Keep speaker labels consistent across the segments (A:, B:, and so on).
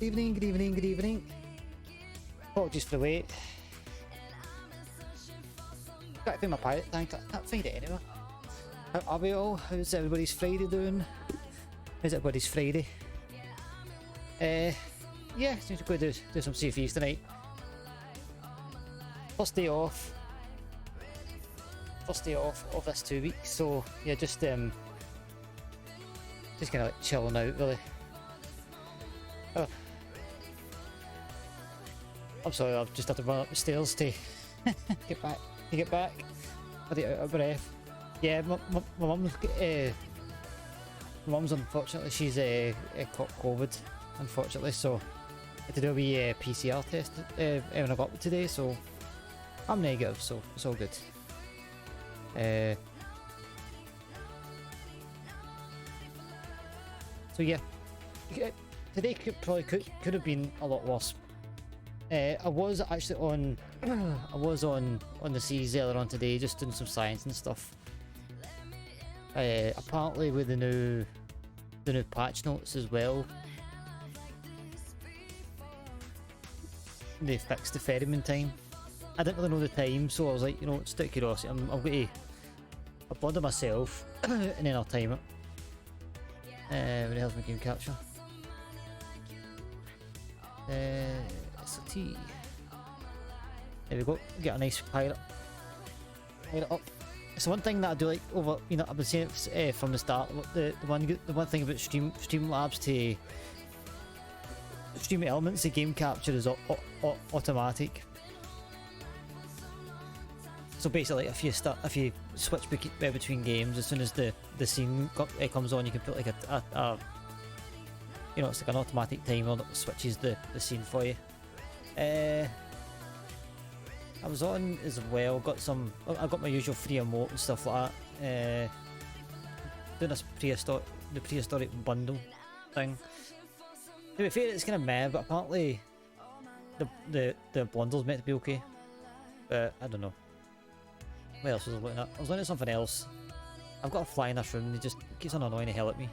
A: evening, good evening, good evening. Apologies for the wait. Gotta find my pirate tank, I can't find it anywhere. How are we all? How's everybody's Friday doing? How's everybody's Friday? Yeah, need to go do some CFEs tonight. First day off. First day off of this 2 weeks, so yeah, just kind of like chilling out really. Oh. I'm sorry, I've just had to run up the stairs to get back. Bloody out of breath. Yeah, my mum's unfortunately she's caught COVID, unfortunately, so I had to do a wee PCR test when I got up today, so I'm negative, so it's all good. So yeah, today could have been a lot worse. I was actually on on the seas earlier on today, just doing some science and stuff. Apparently with the new patch notes as well, they fixed the ferryman time. I didn't really know the time, so I was like, you know, just out of curiosity, I'm going to bother myself and then I'll time it. Where the hell's my game capture? SLT. There we go. Get a nice pirate up. It's one thing that I do like over, you know, I've been saying it from the start. The one thing about Streamlabs to Stream Elements, the game capture is automatic. So basically, if you switch between games, as soon as the scene comes on, you can put like a you know, it's like an automatic timer that switches the scene for you. I was on as well. I got my usual free emote and stuff like that. Doing this prehistoric bundle thing. To be fair, it's kind of meh, but apparently the bundle's meant to be okay. But I don't know. What else was I looking at? I was looking at something else. I've got a fly in this room and he just keeps on annoying the hell at me.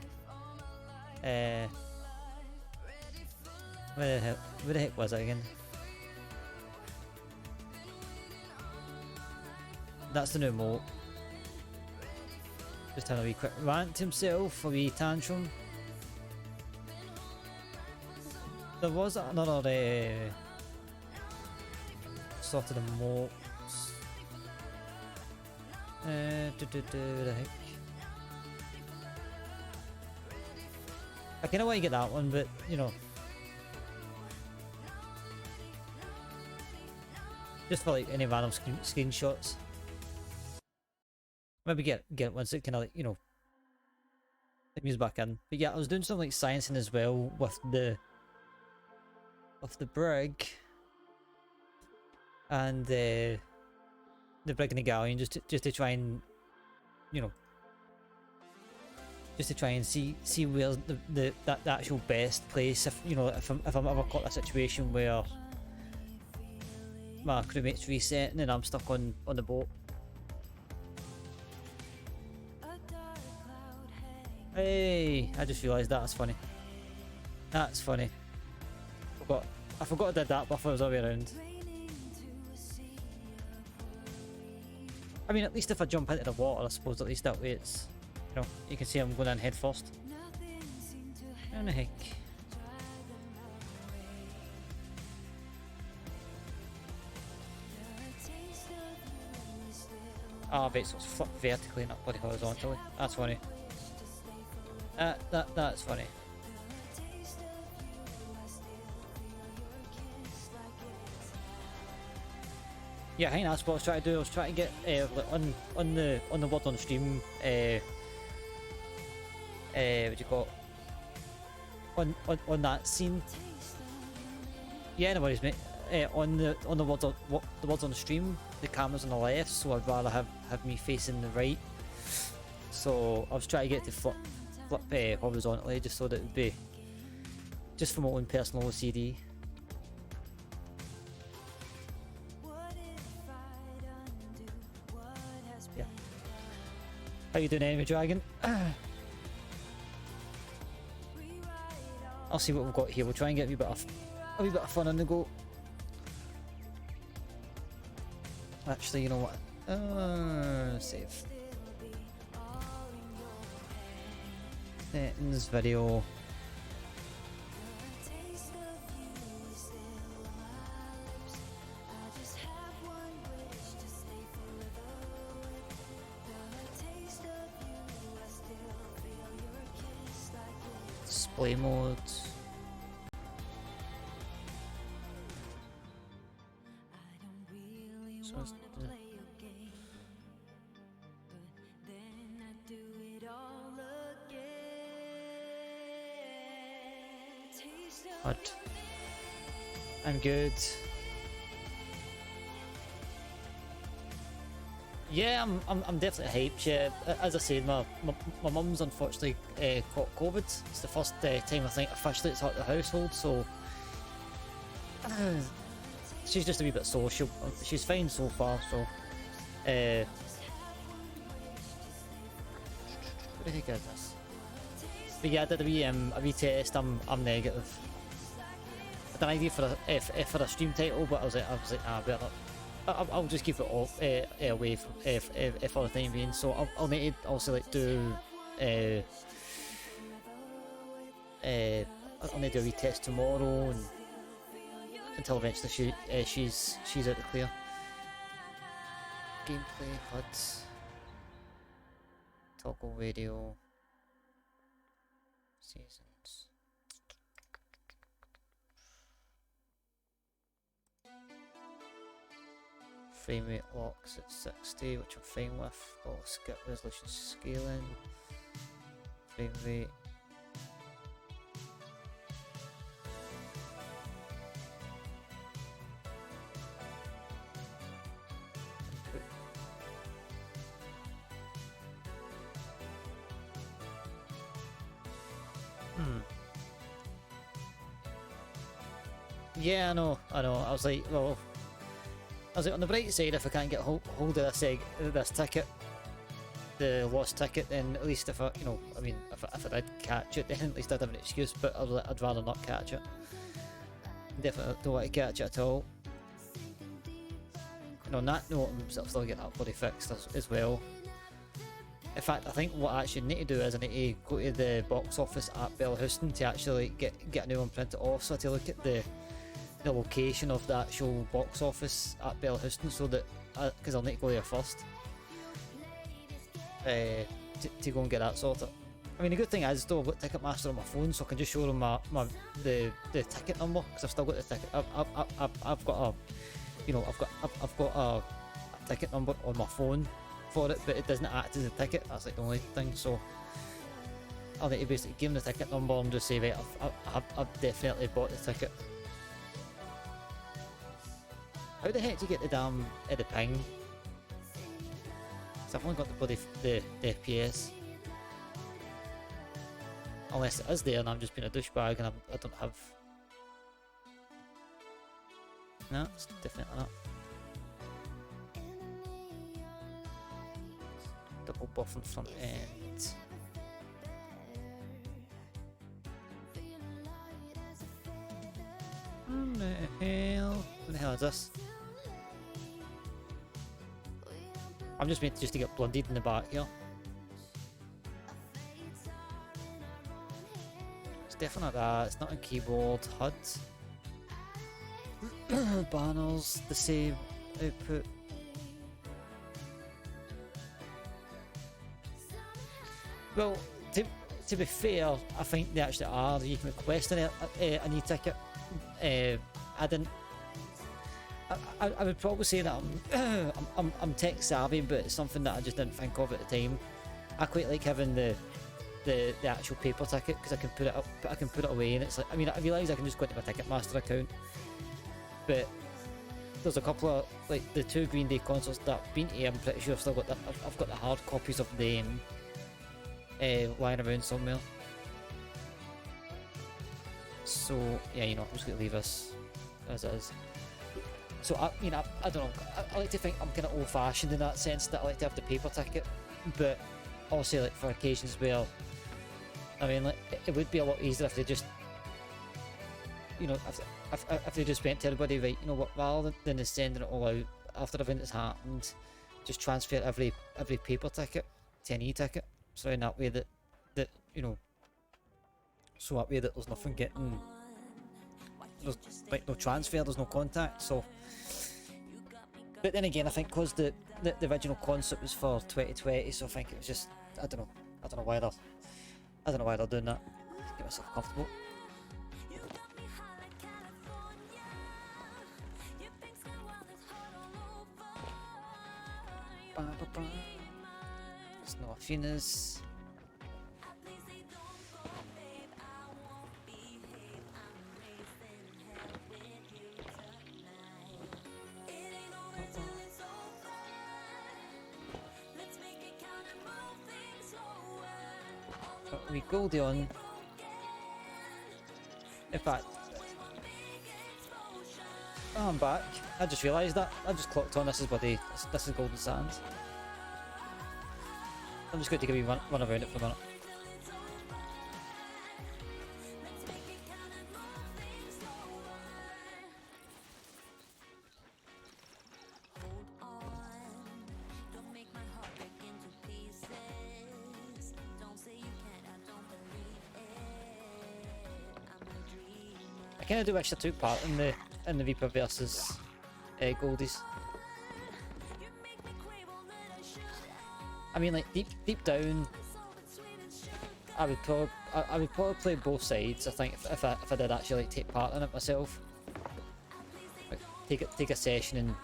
A: Where the heck was it again? That's the new emote. Just having a wee quick rant to himself, a wee tantrum. There was another sort of emote. Where the heck? I kinda want to get that one, but you know, just for like any random screenshots. Maybe get it once it kinda like, you know, it moves back in. But yeah, I was doing some like sciencing as well with the brig and the brig and the galleon, just to try and, you know, just to try and see where's the actual best place, if you know, if I'm ever caught a situation where my crewmate's resetting and I'm stuck on the boat. Hey, I just realised that's funny. That's funny. I forgot I did that before I was all the way around. I mean, at least if I jump into the water, I suppose at least that way it's, you know, you can see I'm going in head first. Where the heck? Ah, I bet so it's flipped vertically, not bloody horizontally. That's funny. That's funny. Yeah, I think that's what I was trying to do. I was trying to get on the word on stream. What do you call it? On that scene. Yeah, no worries, mate. On the words on the words on the stream, the camera's on the left, so I'd rather have me facing the right. So I was trying to get to flip horizontally, just so that it would be just for my own personal OCD. Yeah. How you doing, anyway, Dragon? I'll see what we've got here. We'll try and get a wee bit of fun on the go. Actually, you know what? Save. Settings, video. Display mode. So but I'm good. Yeah, I'm definitely hyped. Yeah, as I said, my mum's unfortunately caught COVID. It's the first time I think officially it's hit the household, so she's just a wee bit sore. She's fine so far. So, what the heck is this? But yeah, I did a wee test. I'm negative. I had an idea for a stream title, but I was like, better not. I'll just keep it off away for the time being. So I'll need to also like do I'll need to do a wee test tomorrow and until eventually she's out the clear. Gameplay HUD, toggle radio, seasons. Frame rate locks at 60, which I'm fine with. I'll skip resolution scaling. Frame rate. Yeah, I know. I was like, well, on the bright side, if I can't get hold of this ticket, the lost ticket, then at least if I, if I did catch it, then at least I'd have an excuse. But I'd rather not catch it. Definitely don't want to catch it at all. On that note, I'm still getting that bloody fixed as well. In fact, I think what I actually need to do is I need to go to the box office at Bellhouston to actually get a new one printed off, so to look at the location of the actual box office at Bellhouston, so that because I'll need to go there first to go and get that sorted. I mean, the good thing is though, I've got Ticketmaster on my phone, so I can just show them the ticket number, because I've still got the ticket. I've got a ticket number on my phone for it, but it doesn't act as a ticket. That's like the only thing. So I'll need to basically give them the ticket number and just say, right, I've definitely bought the ticket. How the heck do you get the damn the ping? Cause I've only got the bloody the FPS. Unless it is there and I'm just being a douchebag and I don't have. No, it's definitely not. Double buff on front end. What the hell? What the hell is this? I'm just meant to get blooded in the back here. It's definitely that. It's not a keyboard. HUD. Banners, the same output. Well, to be fair, I think they actually are. You can request a new ticket. I didn't. I would probably say that I'm tech savvy, but it's something that I just didn't think of at the time. I quite like having the actual paper ticket because I can put it up, I can put it away, and it's like, I mean, I realise I can just go into my Ticketmaster account, but there's a couple of, like, the 2 Green Day concerts that I've been to. I'm pretty sure I've still got I've got the hard copies of them lying around somewhere. So yeah, I'm just gonna leave this as it is. So I don't know. I like to think I'm kind of old-fashioned in that sense, that I like to have the paper ticket, but also like for occasions where, I mean, like, it would be a lot easier if they just you know, if they just went to everybody, right, you know what, rather than just sending it all out after the event has happened, just transfer every paper ticket to an e-ticket, so in that way that you know, so that way that there's nothing getting, there's like no transfer, there's no contact. So, but then again, I think because the original concept was for 2020, so I think it was just, I don't know why they're doing that. Get myself comfortable. It's no Athenas. We go down. In fact, oh, I'm back. I just realised that. I just clocked on. This is this is Golden Sands. I'm just going to take a wee run around it for a minute. I kind of do wish I took part in the Reaper versus Goldies. I mean, like deep down, I would probably play both sides. I think if I did actually like, take part in it myself, like, take a session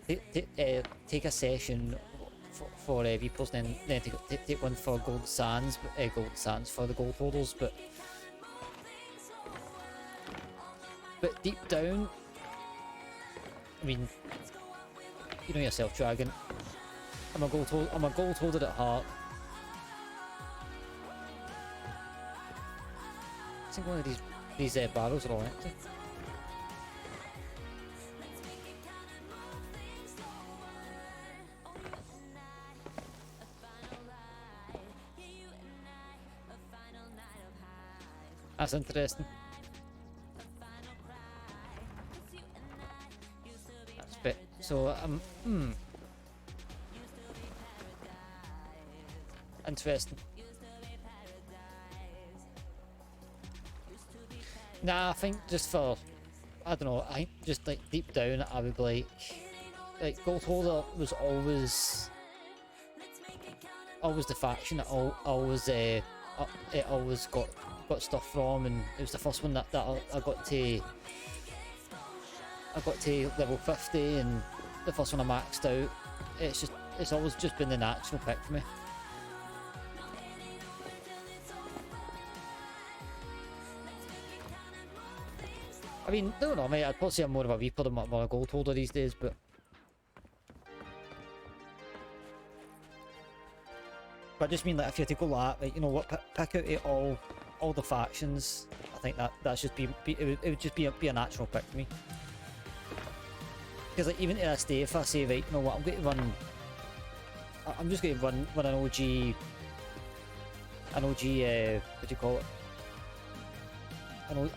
A: and take a session for Reapers, then take one for Gold Sands for the gold holders, but deep down, I mean, you know yourself, Dragon. I'm a gold holder at heart. I think one of these barrels are all empty. That's interesting. That's a bit. So interesting. Nah, I think just for, I don't know, I think just like deep down I would be like gold holder was always the faction that it always got stuff from, and it was the first one that I got to level 50, and the first one I maxed out. It's always just been the natural pick for me. I mean, I don't know, mate, I'd probably say I'm more of a Reaper than more a gold holder these days, but I just mean, like, if you had to go like that, like, you know what, pick out all the factions. I think that should it would just be a natural pick for me. Because like even to this day, if I say, right, you know what, I'm just going to run an OG, what do you call it?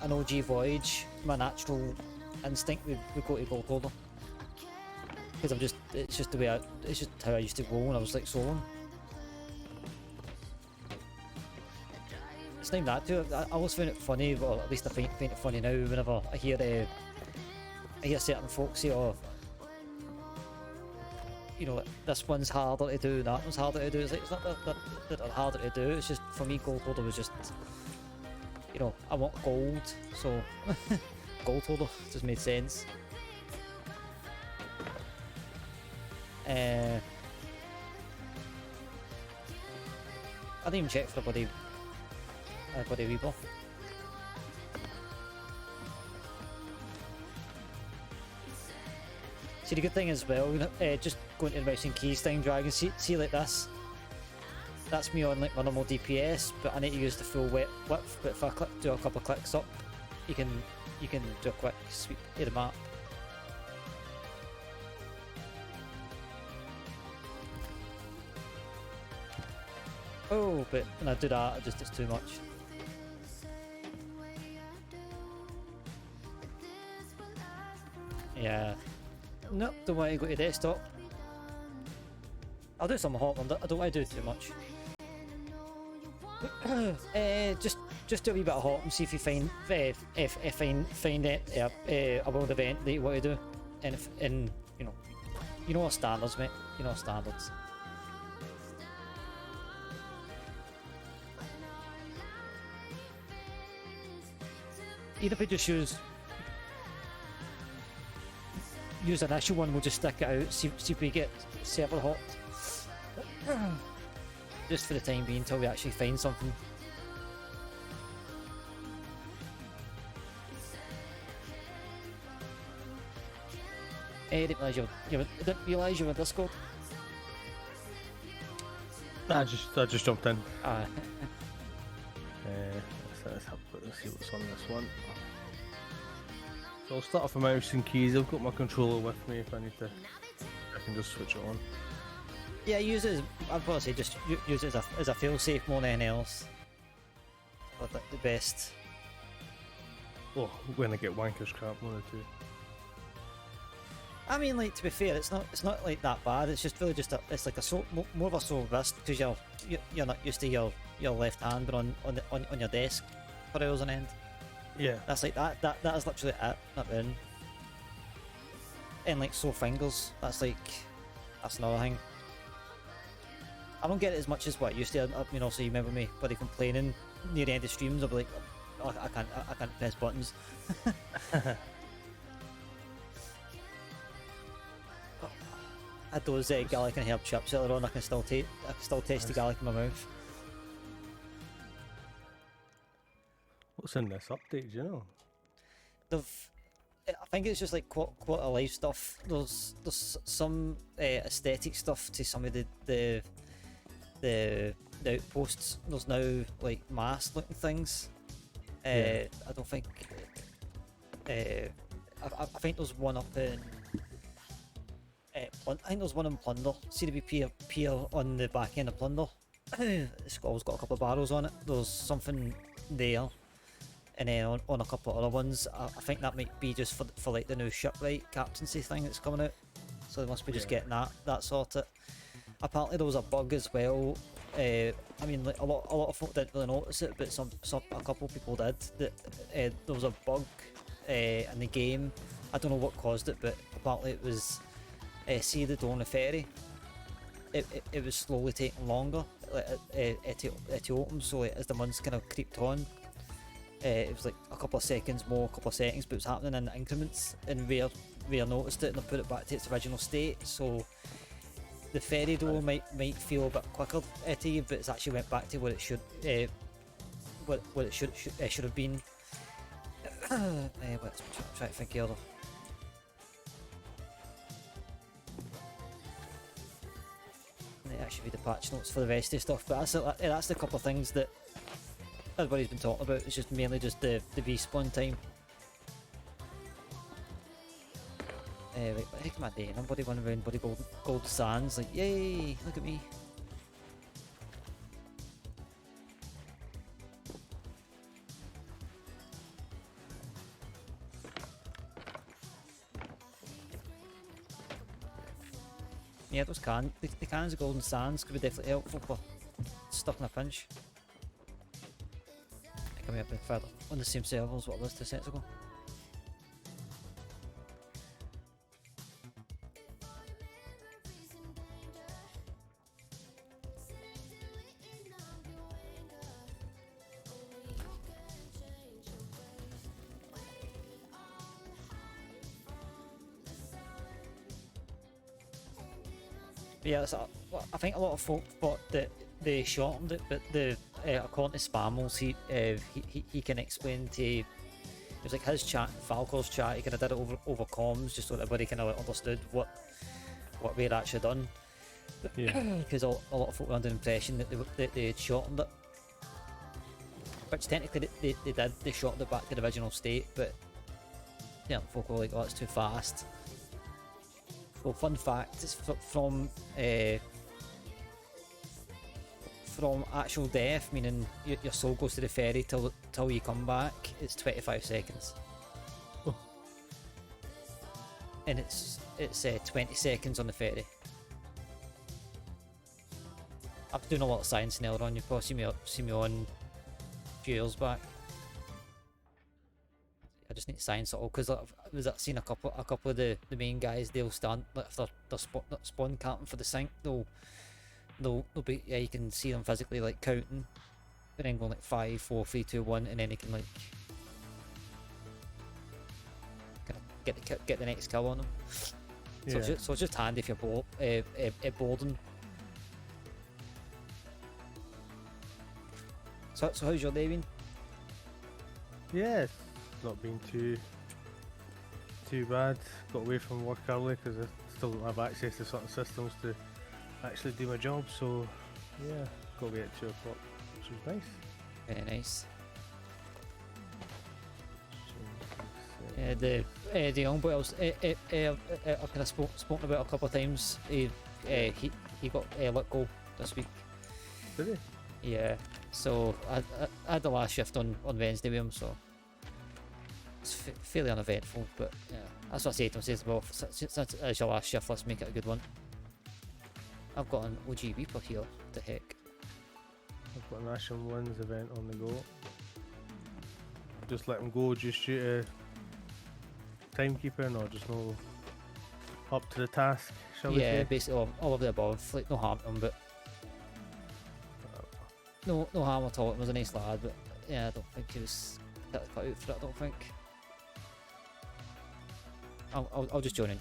A: An OG voyage. My natural instinct would go to gold holder. Because it's just how I used to roll when I was like soloing. It's not even that too. I always find it funny, or at least I find it funny now whenever I hear certain folks say, oh, you know, this one's harder to do, that one's harder to do. It's like, it's not that they're harder to do, it's just, for me, gold holder was just, you know, I want gold, so gold holder just made sense. I didn't even check for a bloody Reaper. See, the good thing as well, just going to the mouse and keys thing, Dragon, see like this? That's me on like my normal DPS, but I need to use the full width, but if I do a couple of clicks up, you can do a quick sweep of the map. Oh, but when I do that, it's too much. Yeah. Nope, don't want to go to desktop. I'll do some hot one. I don't want to do too much. Just do a wee bit of hot and see if you find find it a world event that you want to do, and if you know our standards, mate. You know our standards. Even if we just use an issue one, we'll just stick it out, see if we get server hot. Just for the time being until we actually find something. I didn't realise you were Discord.
B: I just jumped in. Let's see what's on this one. So I'll start off with mouse and keys. I've got my controller with me if I need to. I can just switch it on.
A: Yeah, use it as, I'd probably say just use it as a fail-safe more than anything else. But like the best.
B: Oh, when I get wankers crap, one or two.
A: I mean, like, to be fair, it's not like that bad. It's just really just it's like a more of a sore wrist because you're not used to your left hand, but on your desk for hours on end.
B: Yeah.
A: That's like that is literally it. Not bad. And like sore fingers. That's another thing. I don't get it as much as what I used to. I mean, also you remember me, buddy, complaining near the end of streams. I'll be like, oh, I can't press buttons. I had those garlic and herb chips earlier on. I can still taste the garlic in my mouth.
B: What's in this update? Do you know?
A: I think it's just like quality of life stuff. There's some aesthetic stuff to some of the outposts. There's now like mask looking things. I don't think. I think there's one up in. I think there's one in Plunder. See the pier on the back end of Plunder. It's always got a couple of barrels on it. There's something there, and then on a couple of other ones. I think that might be just for like the new shipwright captaincy thing that's coming out. So they must be just getting that sorted. Apparently there was a bug as well. I mean, like a lot of folk didn't really notice it, but a couple of people did. That there was a bug in the game. I don't know what caused it, but apparently it was. See the door on the ferry. It was slowly taking longer to open. So like, as the months kind of creeped on, it was like a couple of seconds more, a couple of seconds, but it was happening in increments. And we noticed it and they put it back to its original state. So the ferry door might feel a bit quicker to you, but it's actually went back to what it should should have been. Let's try to think of other. That should be the patch notes for the rest of stuff, but that's the couple of things that everybody's been talking about. It's just mainly just the respawn time. Right, what the heck am I doing? I'm bloody running around bloody gold sands, like, yay, look at me. Yeah, those the cans of golden sands could be definitely helpful for stuff in a pinch. I think I may have been further on the same server as what I was 2 sets ago. Yeah, I think a lot of folk thought that they shortened it, but according to Spammels, he can explain to. It was like his chat, Falcor's chat. He kind of did it over comms, just so that everybody kind of understood what we had actually done. Yeah. Because a lot of folk were under the impression that they had shortened it, which technically they did. They shortened it back to the original state, but yeah, folk were like, "Oh, it's too fast." Well, fun fact, it's from actual death, meaning your soul goes to the ferry till you come back, it's 25 seconds. Oh. and it's 20 seconds on the ferry. I was doing a lot of science and earlier on. You probably see me on a few years back. I just need to science it all because I've seen a couple of the main guys. They'll stand like if they're spawn camping for the sink. They'll be, yeah, you can see them physically like counting, and then going like 5, 4, 3, 2, 1, and then they can like kind of get the next kill on them. So,
B: Yeah.
A: so it's just handy if you're boarding. So how's your day been?
B: Yeah, it's not been too bad. Got away from work early because I still don't have access to certain systems to actually do my job. So yeah, got away at 2 o'clock, which was nice.
A: Very nice. The young boy I've kind of spoken about a couple of times. He got let go this week.
B: Did he?
A: Yeah. So I had the last shift on Wednesday with him, so it's fairly uneventful. But yeah, that's what I say to him. Says, well, since it's your last shift, let's make it a good one. I've got an OG Reaper here. What the heck?
B: I've got an Ashen Winds event on the go. Just let him go just due to timekeeping or just no up to the task, shall we say?
A: Yeah, basically all of the above. Like no harm to him, but no harm at all. He was a nice lad, but yeah, I don't think he was cut out for it. I don't think. I'll just join in.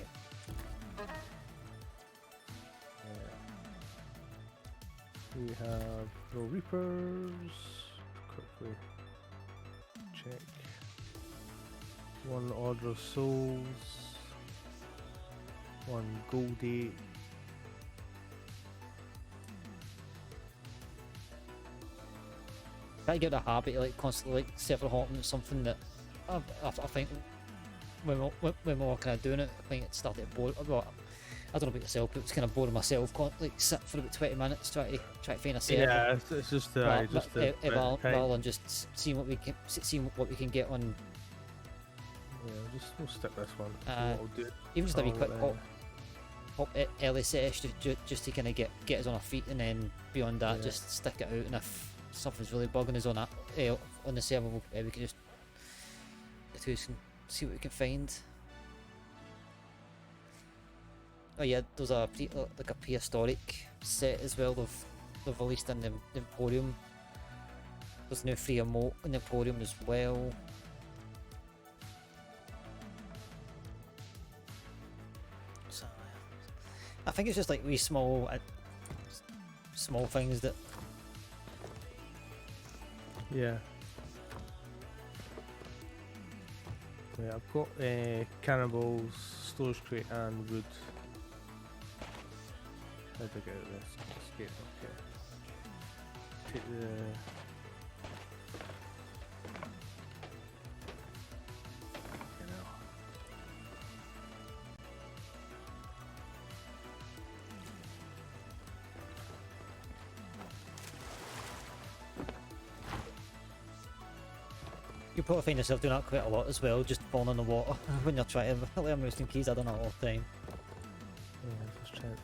B: We have no Reapers. Quickly check. 1 Order of Souls. 1 Goldie.
A: I get the habit of like constantly like server hopping. It's something that I think when we were kind of doing it, I think it started to bore. Well, I don't know about yourself, but it was kind of boring myself. Like sit for about 20 minutes try to find a server.
B: Yeah, it's just
A: rather
B: time.
A: than just seeing what we can get on.
B: Yeah, we'll stick this one. So
A: Uh,
B: what I'll do,
A: Even just a wee quick
B: I'll,
A: hop early sesh just to kind of get us on our feet, and then beyond that
B: Yeah.
A: just stick it out. And if something's really bugging us on that on the server, we can just the two can see what we can find. Oh yeah, there's a like a prehistoric set as well. They've released in the Emporium. There's no free emote in the Emporium as well. So, I think it's just like wee small things that.
B: yeah. Yeah, I've got cannibals, storage crate, and wood. How do I get out of this? Escape, okay. Take the... You know.
A: You probably find yourself doing that quite a lot as well, just falling in the water when you're trying to learn roosting keys. I don't know all the time.
B: Yeah, let's try it.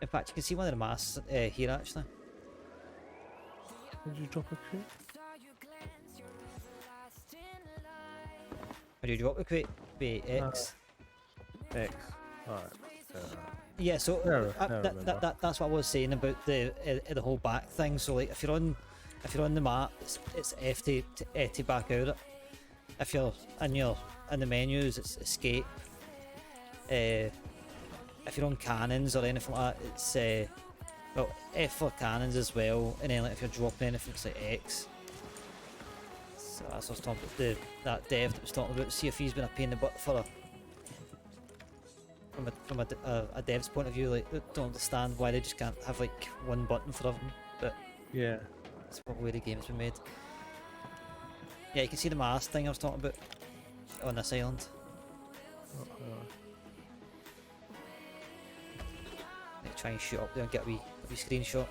A: In fact, you can see one of the masks here actually.
B: Did you drop a crate?
A: Where did you drop the crate? X.
B: X. Alright.
A: Yeah, so that's what I was saying about the whole back thing. So like if you're on the map, it's F to back out it. If you're in the menus, it's escape. If you're on cannons or anything like that, it's well, F for cannons as well, and then like if you're dropping anything, it's like X. So that's what I was talking about, that dev that was talking about. See if he's been a pain in the butt for from a dev's point of view. Like, don't understand why they just can't have like one button for everything, but
B: Yeah.
A: that's what way the game's been made. Yeah, you can see the mast thing I was talking about on this island. Like, try and shoot up there and get a wee Maybe screenshot.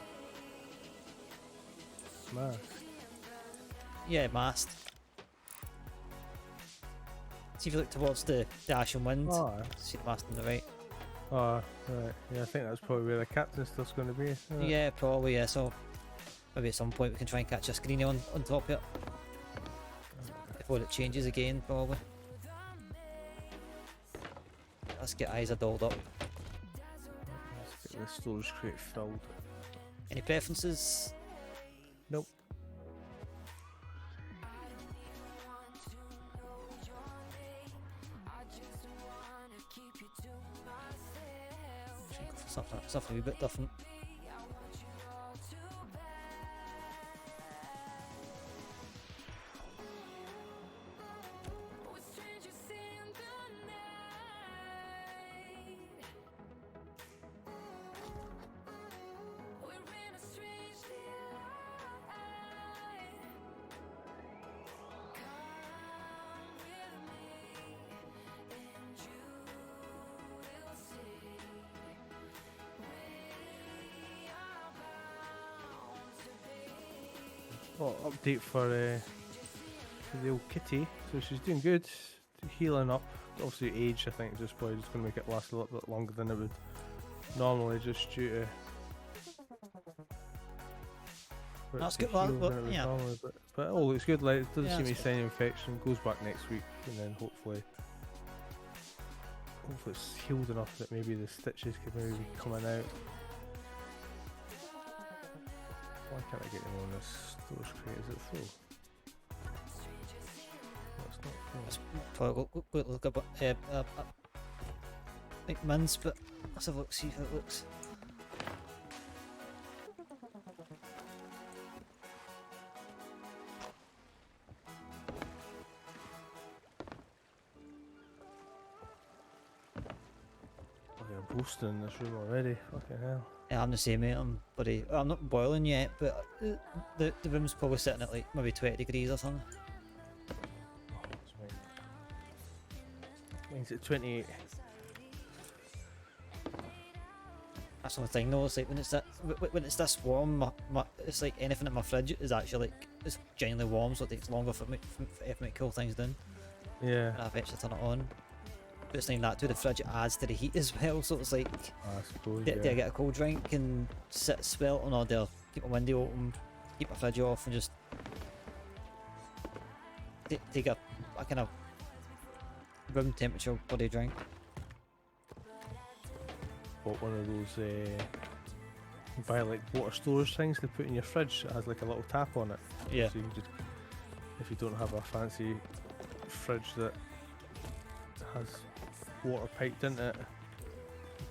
B: Mask.
A: Yeah, mast. See if you look towards the Ashen Wind.
B: Oh,
A: See the mast on the right.
B: oh, right. Yeah, I think that's probably where the captain stuff's going to be. Isn't it?
A: Yeah, probably, yeah. So maybe at some point we can try and catch a screeny on top of it. Before it changes again, probably. Let's get eyes are dolled up.
B: Let's get the storage crate filled.
A: Any preferences?
B: Nope.
A: Something a bit different.
B: Oh, update for the old kitty. So she's doing good, healing up. Obviously, age I think just probably just going to make it last a little bit longer than it would normally, just due to.
A: That's
B: to
A: good, well,
B: heal
A: well,
B: than it would
A: yeah.
B: normally, but it all looks good. Like it doesn't
A: Yeah,
B: seem to
A: that's
B: be any infection. Goes back next week, and then hopefully it's healed enough that maybe the stitches could maybe be coming out. Why can't I get them on this storage crate? Is it full? No, it's not full.
A: Let's probably go look up like mins, but let's have a look, see how it looks.
B: Okay, I'm roasting in this room already. Fucking hell.
A: Yeah, I'm the same, mate. I'm not boiling yet, but the room's probably sitting at like maybe 20 degrees or something.
B: Oh, it's mine. Mine's at 28.
A: That's the only thing though. It's like when it's this warm, it's like anything in my fridge is actually like it's genuinely warm, so it takes longer for me to cool things down.
B: Yeah.
A: And I eventually turn it on. But it's not even that too. The fridge adds to the heat as well, so it's like,
B: I suppose.
A: do I get a cold drink and sit sweltering, or do I keep my window open, keep my fridge off, and just take a kind of room temperature body drink?
B: Bought one of those. You buy like water storage things to put in your fridge that has like a little tap on it.
A: Yeah.
B: So you can just, if you don't have a fancy fridge that has water piped into it,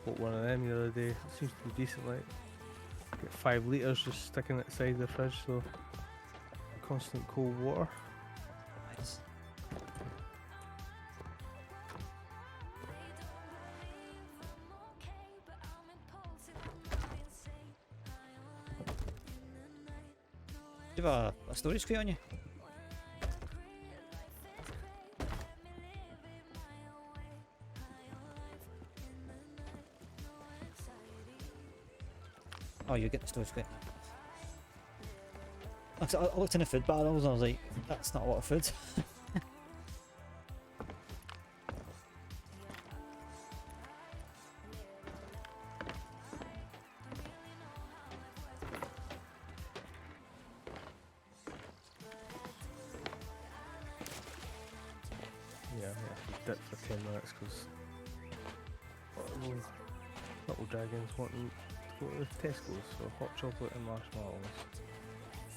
B: bought one of them the other day. It seems to be decent. Like, get 5 litres just sticking it inside the fridge, so constant cold water.
A: Nice. Do you have a storage crate on you? Oh, you get the storage crate. I looked in the food barrels and I was like, that's not a lot of food.
B: Yeah, I have to dip for 10 minutes because little dragons wanting to go to Tesco's for hot chocolate and marshmallows.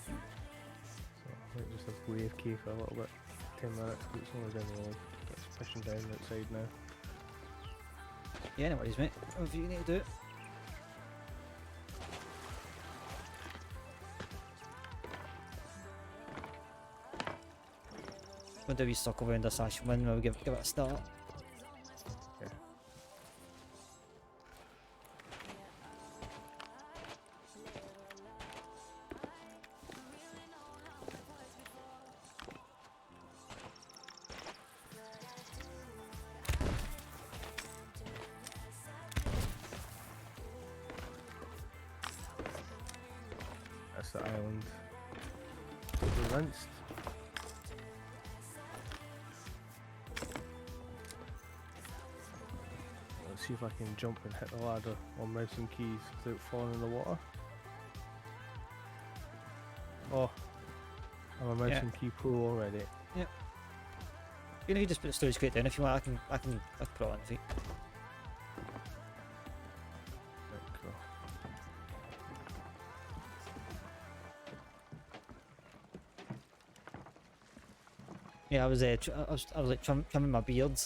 B: So I might just have to go AFK for a little bit, 10 minutes, because it's only down the road. It's pushing down outside now.
A: Yeah, no worries, mate. Whatever you need to do it. When do we circle around this Ashen Wind? We'll give it a start.
B: Yeah. the island will be rinsed. Let's see if I can jump and hit the ladder on mouse and keys without falling in the water. Oh, I'm a mouse and key pro already.
A: Yep. You know, you just put the storage crate down if you want. I can put it on feet.
B: Right, cool.
A: Yeah, I was like trimming my beard.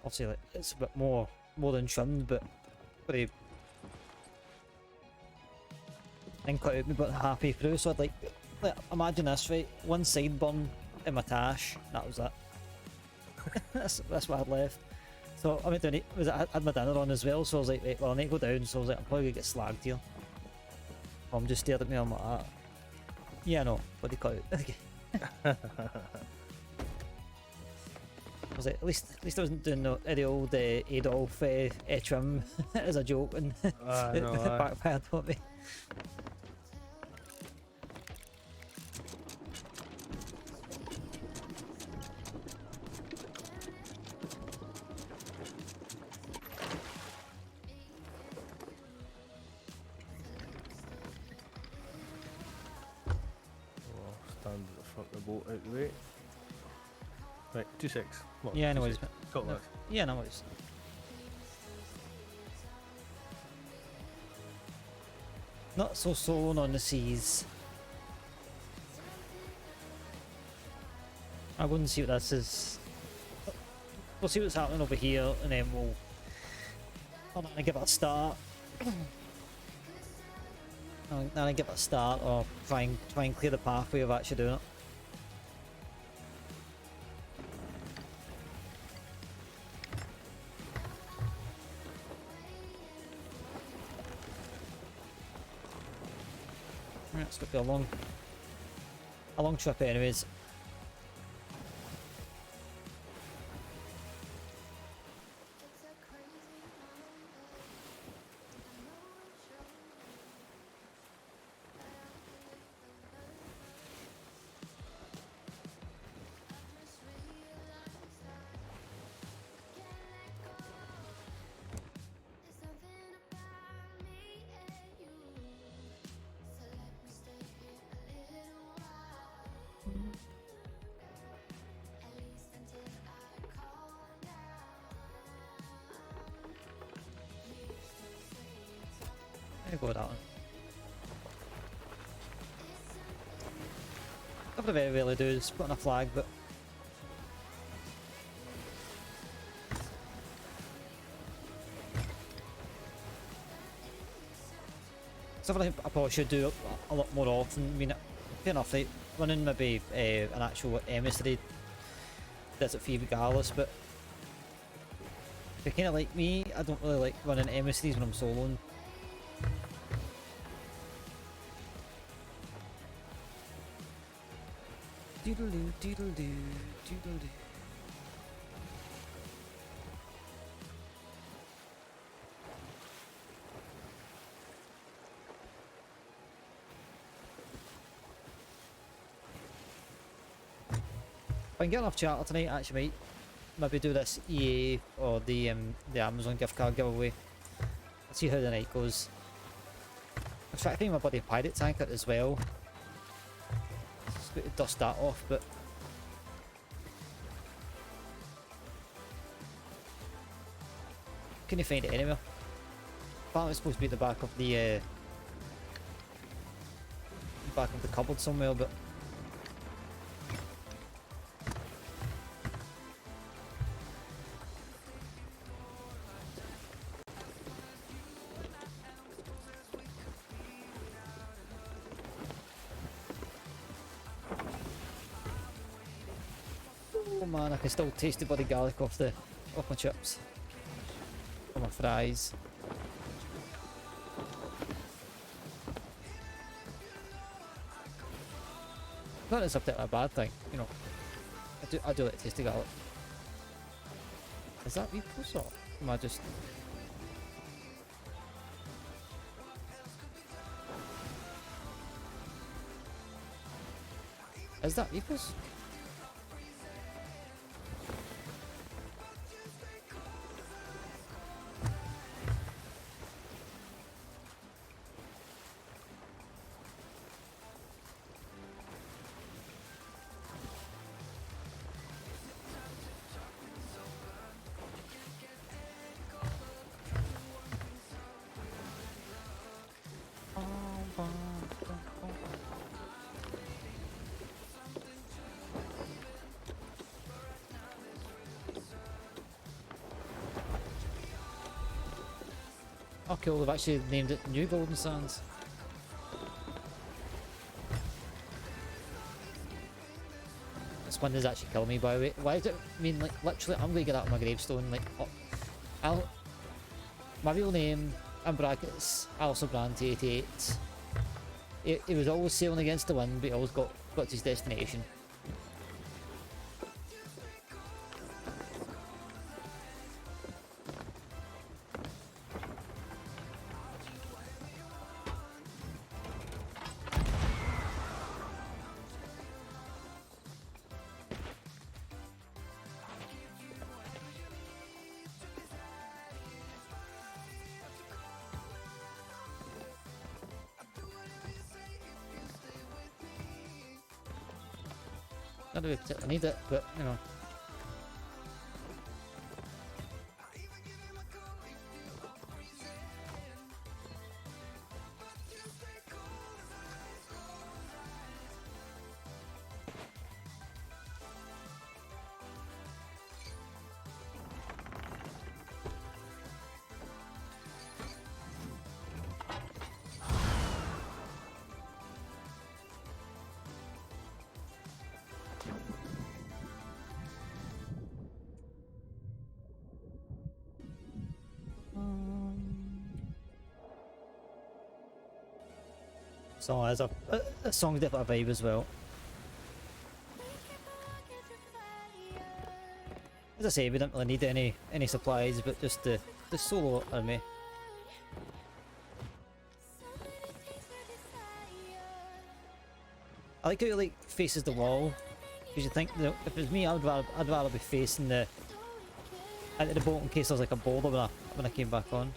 A: Obviously, like it's a bit more than trimmed, but pretty. And cut out me about halfway through, so I'd like imagine this, right? One sideburn in my tash, that was it. that's what I'd left. So I went down, I had my dinner on as well, so I was like, right, well I need to go down, so I was like, I'm probably gonna get slagged here. Mum just stared at me, I'm like, ah. Yeah, no, bloody cut out. I was like, at least I wasn't doing the old Adolf trim as a joke and
B: no,
A: backfired on me.
B: Stand at the front of the boat out the way. Right, 2-6.
A: Yeah, no worries.
B: Got that.
A: Yeah, no worries. Not so sown on the seas. I'll go and see what this is. We'll see what's happening over here, and then we'll. I'm gonna give it a start. I'm gonna give it a start, or try and clear the pathway of actually doing it. Right, it's gonna be a long trip, anyways. I'll go with that one. What I very rarely do is put on a flag, but something I probably should do a lot more often. I mean, fair enough, like, running maybe an actual emissary does it for you regardless, but if you're kind of like me, I don't really like running emissaries when I'm soloing. Doodle-doo, doodle-doo, doodle-doo. If I can get enough charter tonight, actually might maybe do this EA or the Amazon gift card giveaway. Let's see how the night goes. I'm trying to find my bloody pirate tanker as well. Just got to dust that off, but couldn't find it anywhere. Apparently it's supposed to be at the back of the cupboard somewhere, but oh man, I can still taste the bloody garlic off my chips. Or my fries. Not that it's a particularly bad thing, you know. I do like tasty garlic. Is that maple salt? Am I just... Is that Reapers? Oh cool, they've actually named it New Golden Sands. This one does actually kill me, by the way. Why does it mean, like, literally, I'm gonna get that on my gravestone, like, oh, my real name, in brackets, Alistair Brandt 88. He was always sailing against the wind, but he always got to his destination. Not that we particularly need it, but, you know. So as a song's definitely a vibe as well. As I say, we didn't really need any supplies, but just the solo army. I like how it like faces the wall, because you think that if it was me, I'd rather be facing into the boat in case there's like a boulder when I came back on.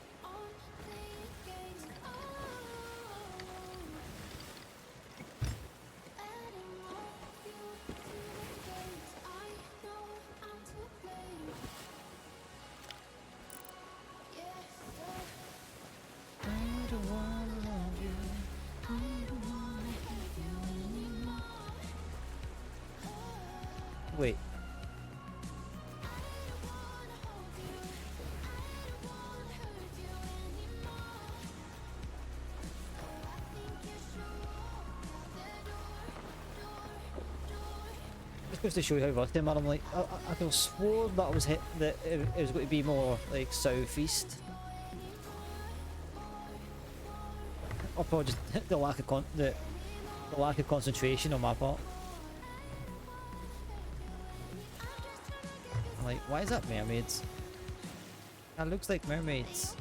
A: Wait. Just goes to show you how rusty I am. I'm like, I could have swore that was that it was going to be more like southeast. Or probably just the lack of the lack of concentration on my part. I'm like, why is that mermaids? That looks like mermaids.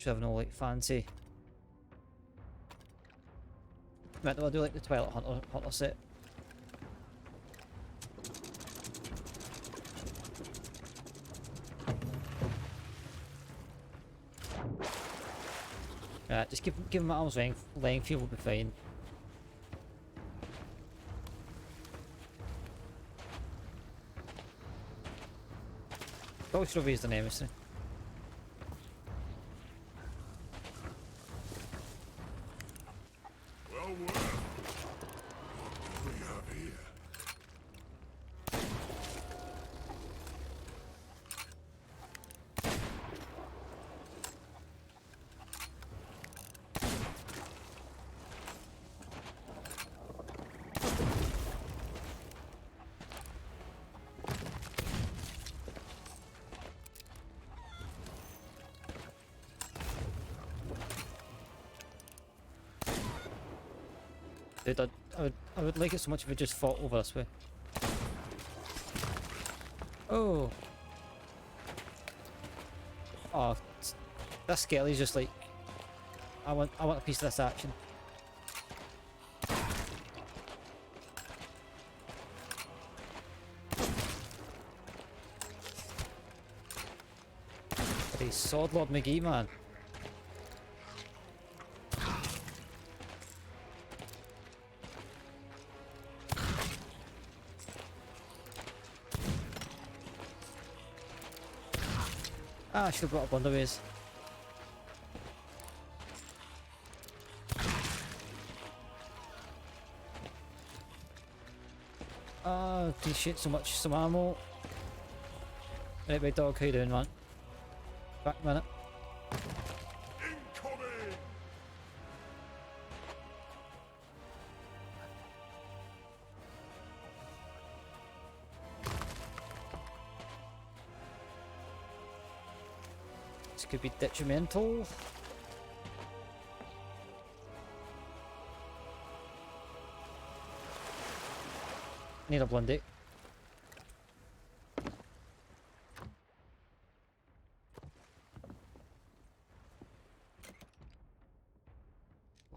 A: which have no like fancy. Right, I'll do like the Twilight Hunter set. Right, just give him arm's length, he will be fine. Probably should have used an emissary.
C: Well, we have here.
A: Dude, I would like it so much if it just fought over this way. Oh. Oh, that skelly's just like, I want a piece of this action. Hey, Sword Lord McGee, man. Ah, I should have brought up underways. Ah, appreciate so much some ammo. Right, big dog, how you doing, man? Back a minute.
C: Incoming!
A: This could be detrimental. Need a blundy.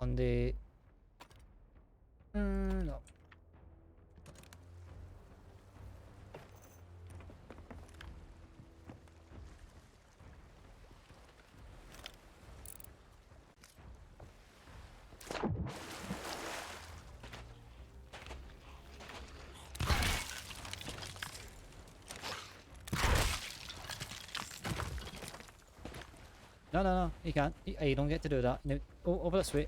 A: Blundy. No. No, you can't. You don't get to do that. No, go over this way.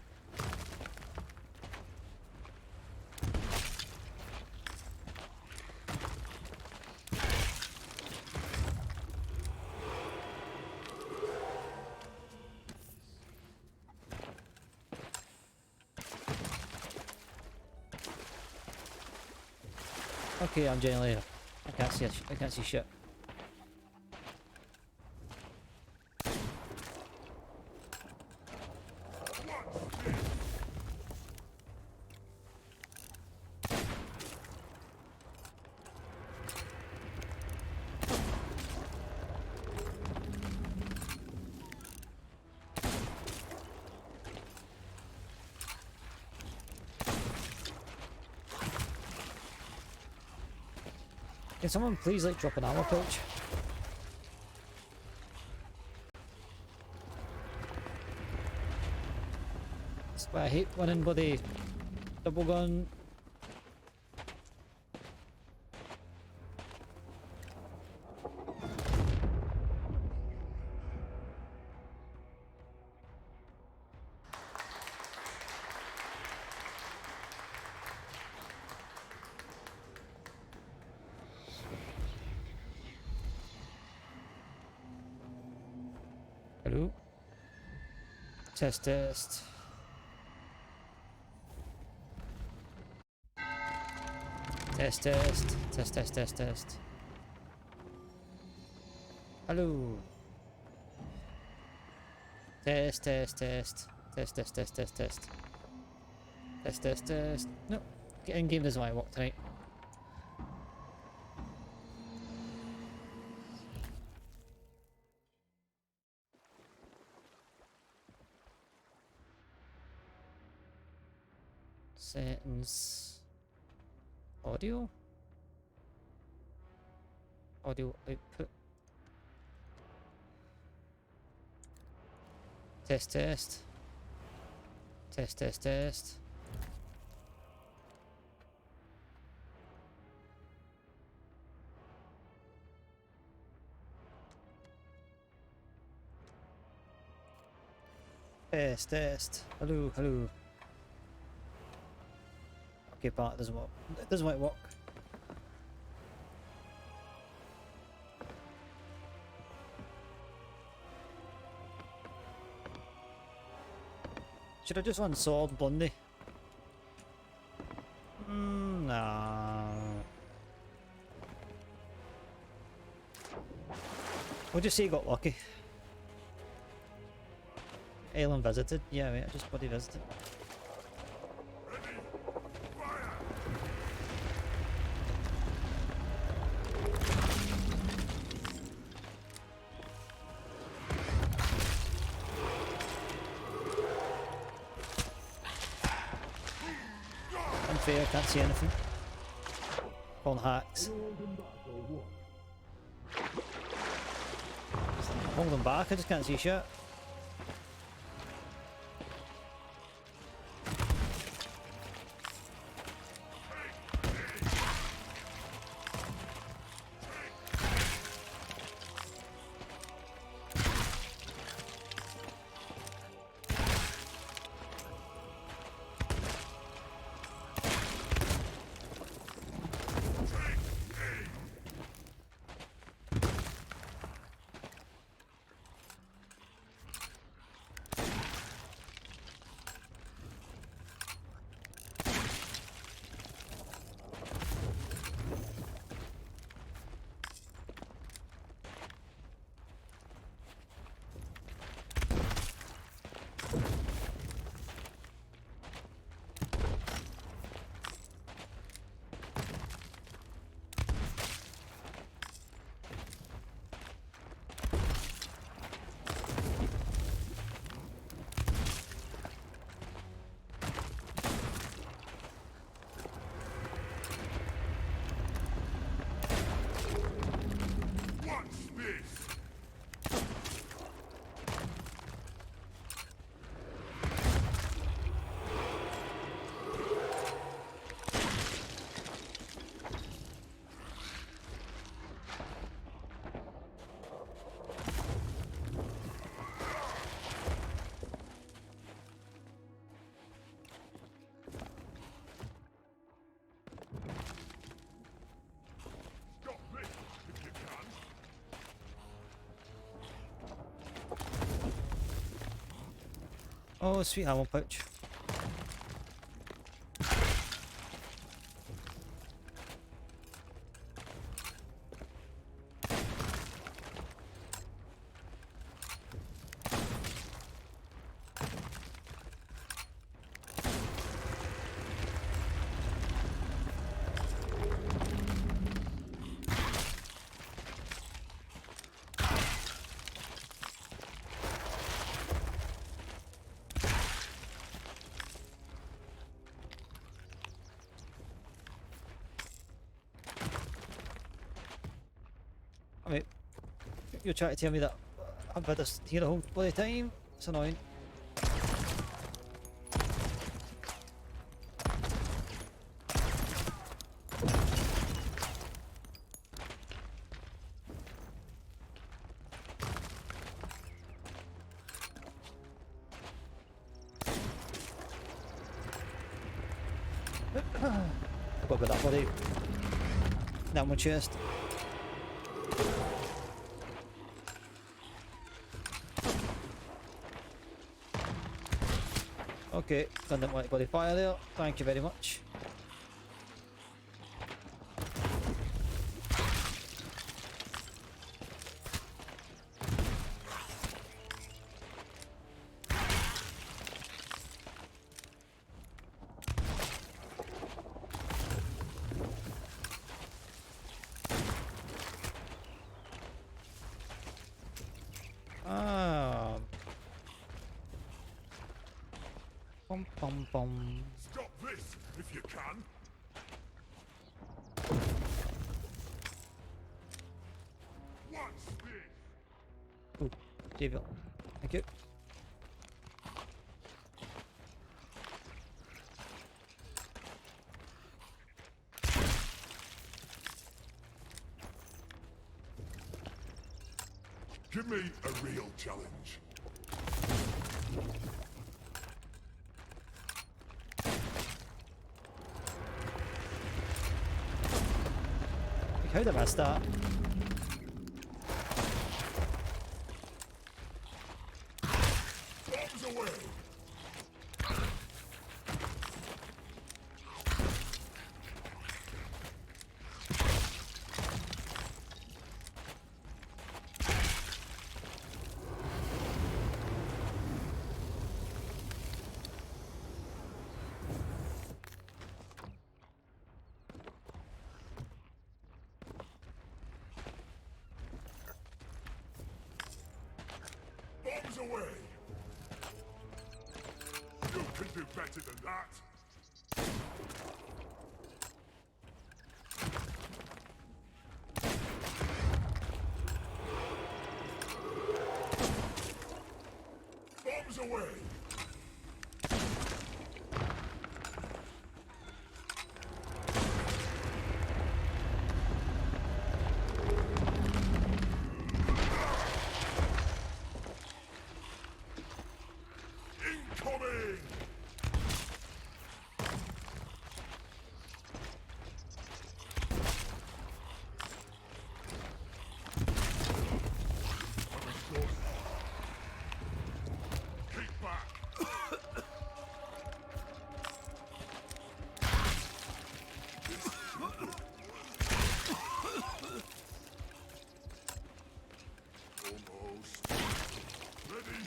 A: Okay, I'm generally. I can't see. I can't see shit. Can someone please like drop an ammo pouch? That's why I hate winning bloody double gun. Hello? Test. Test, test. Hello? Test. Test. No. In-game doesn't want to work tonight. Settings. Audio. Audio output. Test, test. Test, test, test. Test, test. Hello, hello. Okay, part doesn't work. It doesn't quite work. Should I just run sword Blondie? Nah. We'll just say you got lucky. Island visited? Yeah, mate, I just bloody visited. Unfair, can't see anything. On hacks. Hold them back, I just can't see shit. Oh, sweet ammo pouch. Wait, you're trying to tell me that I've had this here the whole bloody time? It's annoying. Got about that bloody... that one chest. Okay, didn't like bloody fire there. Thank you very much. Bum bum bum.
C: Stop this! if you can. What's this?
A: Ooh, David. Thank you.
C: Give me a real challenge.
A: How did I miss that?
C: Bombs away! Bombs away! You can do better than that! Bombs away! Incoming! Keep back! Almost. Ready?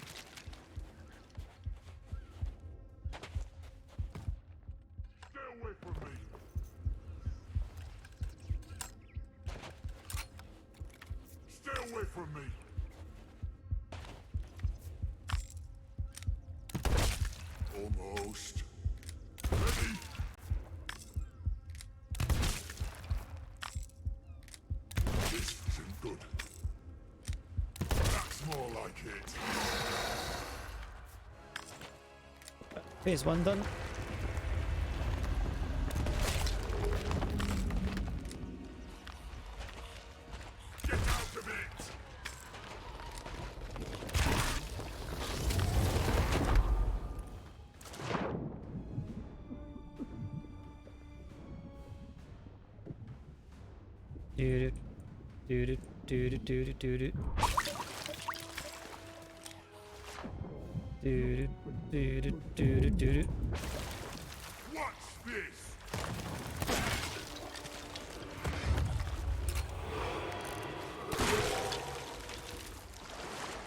C: Stay away from me! Stay away from me! Almost. Ready? This isn't good. That's more like it.
A: Phase 1 done.
C: Get out of it!
A: Do do do do do do do do. Do do do do do do do.
C: What's this?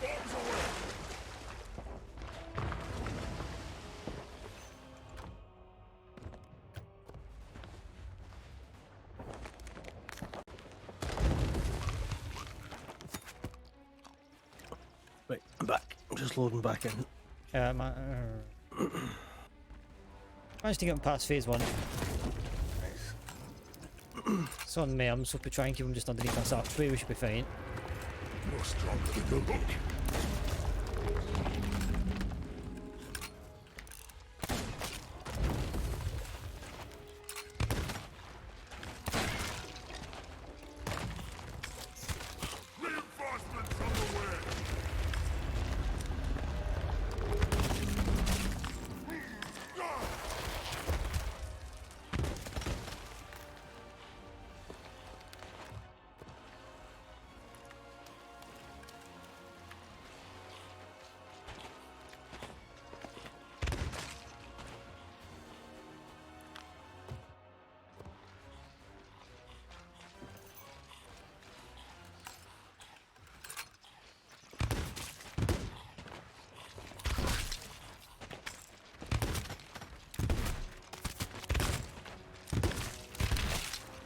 C: Bombs away!
B: Right, I'm back. I'm just loading back in.
A: Managed to get him past phase 1.
B: Nice.
A: It's on me, so if we try and keep him just underneath this archway, we should be fine.
C: You're stronger than you look. Reinforcements on the way.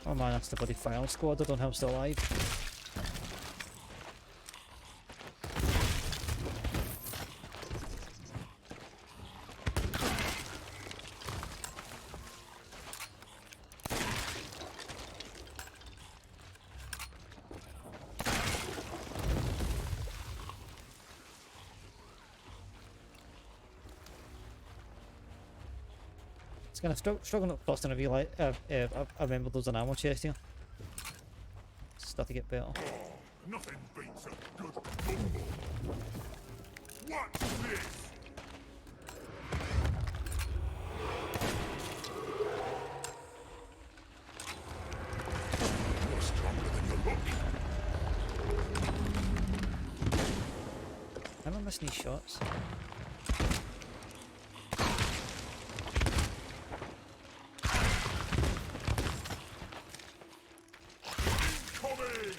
A: Oh man, that's the bloody final squad. I don't know how I'm still alive. It's kind of struggling up busting a real I remember there's an ammo chest here. Start to get better.
C: Nothing beats a good rumble. What's this? You're stronger than you look.
A: Am I missing these shots?
C: Coming!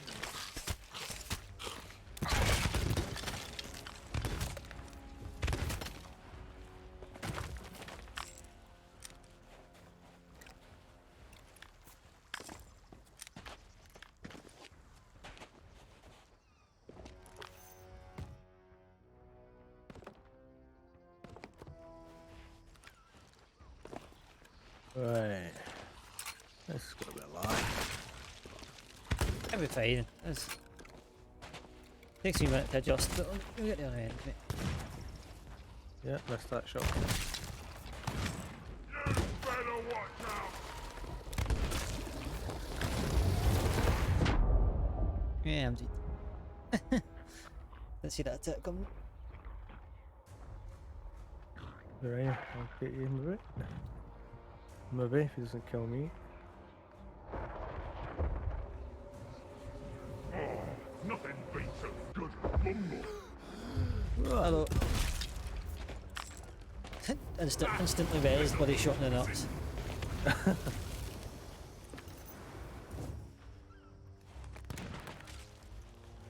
B: Right. This is gonna be a lie.
A: It'll be fine. Takes me a minute to adjust, but we'll get there in the end, mate.
B: Yeah, missed that shot.
C: You better watch out!
A: Yeah, I'm dead. Let's see that attack coming.
B: Right, I'll get you maybe. Maybe if he doesn't kill me.
C: Nothing beats a good rumble.
A: Hello. Instantly raised, bloody shot in the nuts.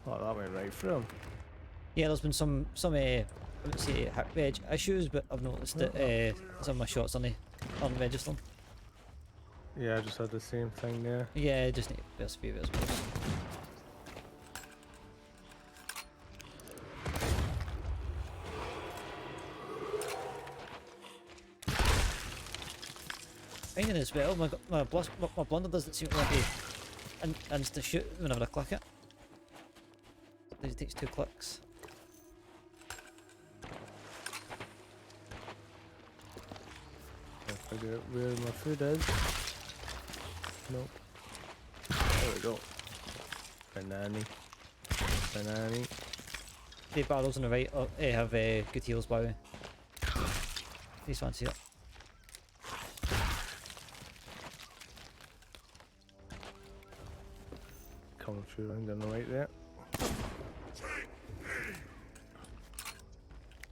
B: Oh, that went right through him.
A: Yeah, there's been some I wouldn't say hack edge issues, but I've noticed that some of my shots aren't registering.
B: Yeah, I just had the same thing there.
A: Yeah, I just need to persevere, I suppose. Finding as well, my blunder doesn't seem to want to insta shoot whenever I click it. It takes 2 clicks.
B: I'll figure out where my food is. Nope. There we go. Banani. Banani.
A: The barrels on the right have good heals, by the way. Please fancy it.
B: Coming through round on the right there.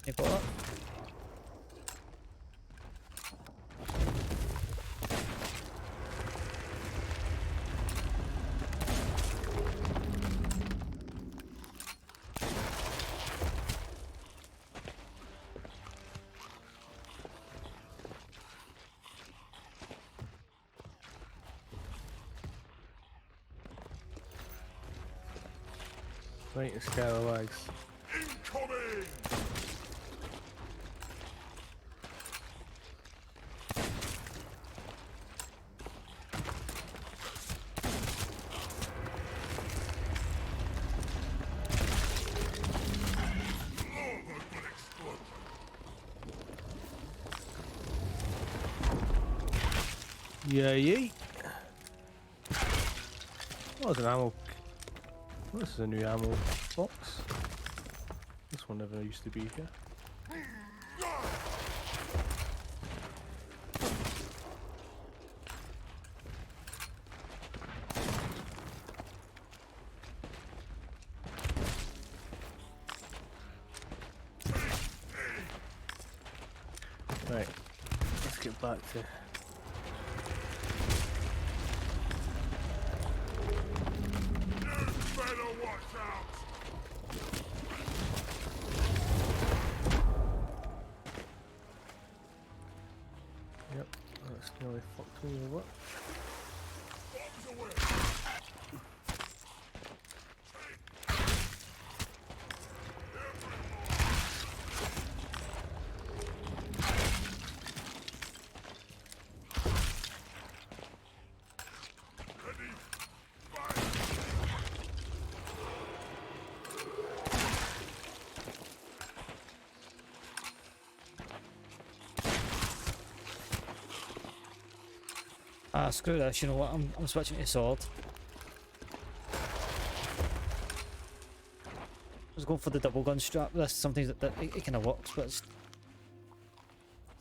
A: You got that?
B: Right, it's scalawags.
C: Incoming!
B: Yeah, yeet. Oh, there's an ammo. Oh, this is a new ammo box. This one never used to be here. Right, let's get back to.
C: Better watch out!
B: Yep, that's nearly fucked me over.
C: Bombs away!
A: Ah, screw this, you know what, I'm switching to sword. I was going for the double gun strap. This sometimes that it kind of works, but it's,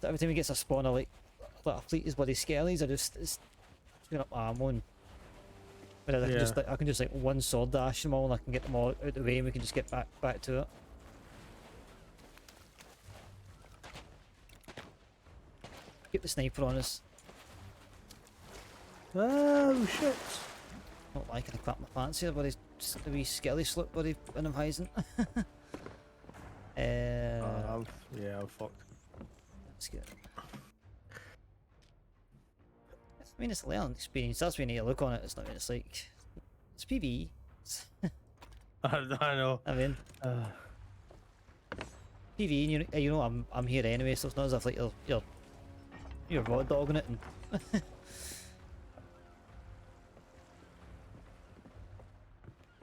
A: every time he gets a spawner like a fleet is bloody skellies, I just it's screwing up my ammo. And whereas I can just like one sword dash them all, and I can get them all out the way, and we can just get back to it. Keep the sniper on us.
B: Oh shit!
A: Not liking to clap my pants here, buddy. Just a wee skelly slip, buddy, when I'm hiding.
B: I'm fucked.
A: Let's get. I mean, it's a learning experience. That's when you look on it. It's not. It's like it's PvE.
B: I know.
A: I mean, PvE, and you know I'm here anyway, so it's not as if like you're raw dogging it and.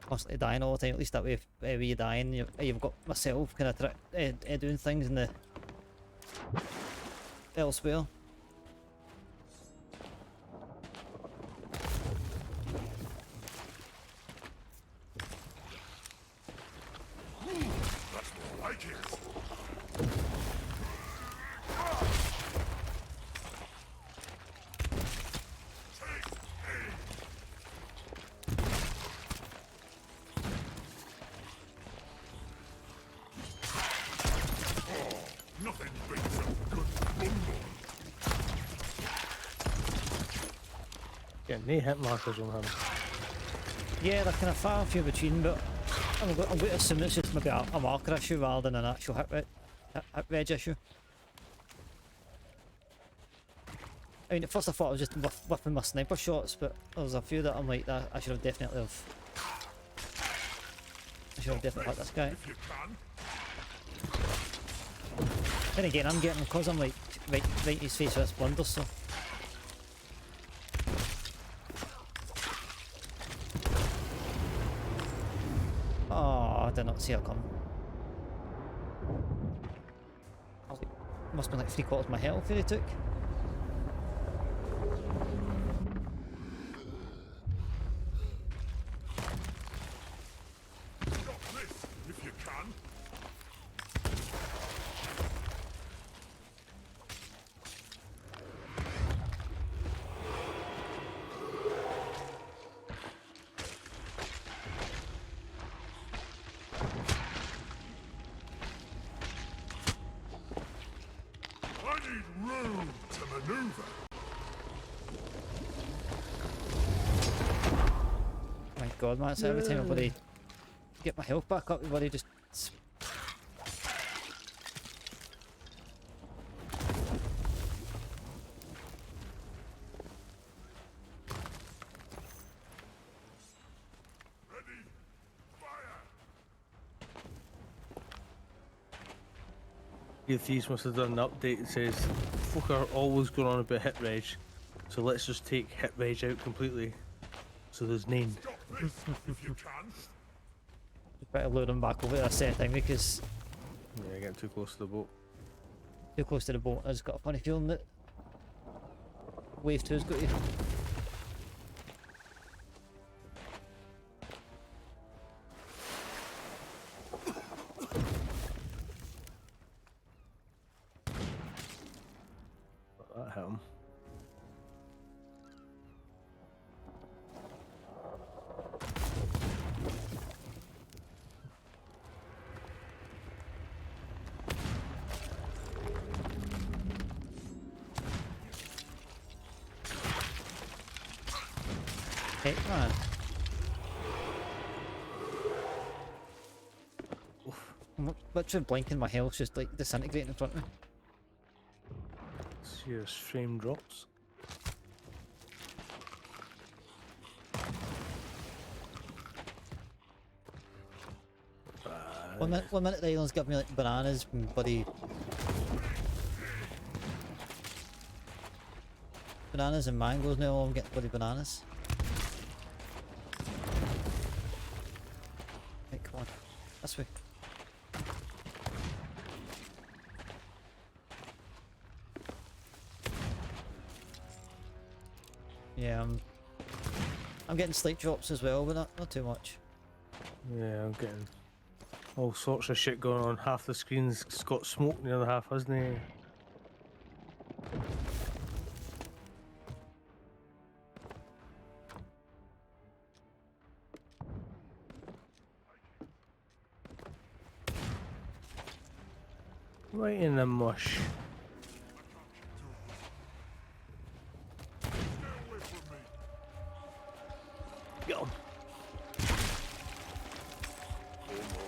A: Constantly dying all the time. At least that way, if you're dying, you've got myself kind of doing things in the elsewhere.
C: That's more like it. Nothing beats a good bumble.
B: Getting no hit markers on him.
A: Yeah, they're kind of far and few between, but I'm going to assume it's just maybe a marker issue rather than an actual hit reg issue. I mean, at first I thought I was just whipping my sniper shots, but there's a few that I'm like, that I should have definitely hit this guy.
C: If you can.
A: Then again, I'm getting, because I'm like right in his face with this blunder, so. Oh, I did not see her come. I was like, must have been like 3/4 of my health that he took.
C: Stop this if you can. I need room to maneuver.
A: My god, man, so every time I bloody get my health back up, everybody just.
C: Ready? Fire!
B: The Thieves must have done an update that says, "Folk are always going on about hit reg, so let's just take hit reg out completely." So there's none.
C: Stop this if you can.
A: Better lure them back over to a set thing because
B: Yeah, getting too close to the boat.
A: too close to the boat. I just got a funny feeling that wave 2's got you.
B: That hit him.
A: Heck, man. I'm literally blinking, my health's just like disintegrating in front of me.
B: Serious frame drops.
A: One minute the island's giving me like bananas and bloody bananas and mangoes, now I'm getting bloody bananas. Right, come on. This way. Yeah, I'm getting slight drops as well, but not too much.
B: Yeah, I'm getting all sorts of shit going on. Half the screen's got smoke, and the other half hasn't he? Right in the mush.
C: Stay away from me.
B: Get him.